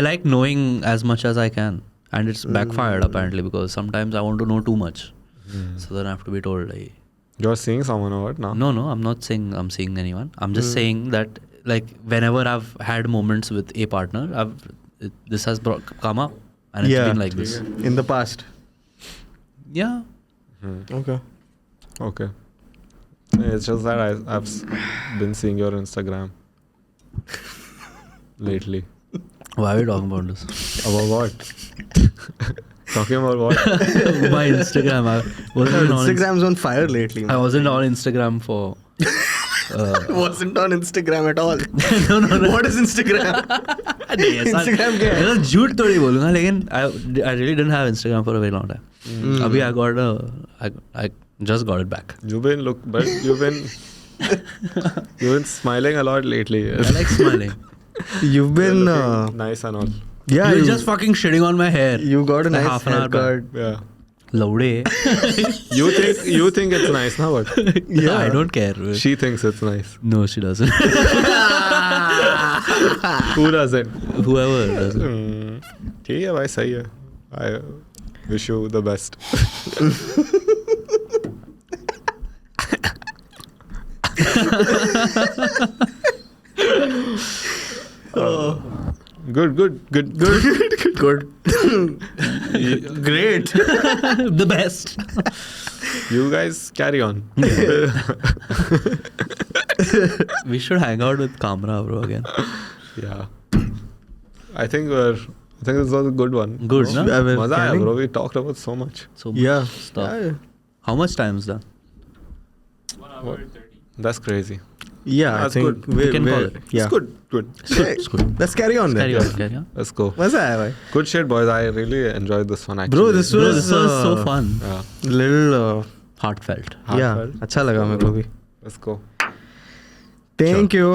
like knowing as much as I can, and it's backfired apparently because sometimes I want to know too much, so then I have to be told. Like, You're seeing someone or what now? no, I'm not saying I'm seeing anyone. I'm just saying that like whenever I've had moments with a partner, this has come up, and it's been like this. In the past. Yeah. Okay. Okay. It's just that I've been seeing your Instagram lately. Why are we talking about this? About what? Talking about what? My Instagram. I wasn't on Instagram's on fire lately. I wasn't on Instagram for. Wasn't on Instagram at all. no. What is Instagram? नहीं, ऐसा- Instagram क्या है? ऐसा झूठ थोड़ी बोलूँगा, लेकिन I really didn't have Instagram for a very long time. अभी I just got it back. You've been smiling a lot lately. I like smiling. You've been Nice and all. yeah. You're just fucking shitting on my hair. You got a Like nice half an hour back. haircut. Yeah. Laude. You think it's nice now, but Yeah, I don't care. she thinks it's nice. No, she doesn't. Who doesn't? Whoever doesn't. ठीक है भाई, सही है. I wish you the best. Good. Great. The best. You guys carry on. We should hang out with Kamra, bro, again. Yeah. I think this was a good one. Good, no? I was मजा आया planning. bro. We talked about so much. So much Yeah. stuff. Yeah. How much time is that? 1 hour 30. That's crazy. Yeah, That's I think good. We can call it. Yeah. It's good. It's good. Let's carry on then. Carry on. Let's go. मजा आया भाई. Good shit, boys. I really enjoyed this one actually. Bro, this Bro, was this was so fun. Yeah. little Heartfelt. yeah, Heartfelt. अच्छा लगा मेरे को भी. Let's go. Thank you.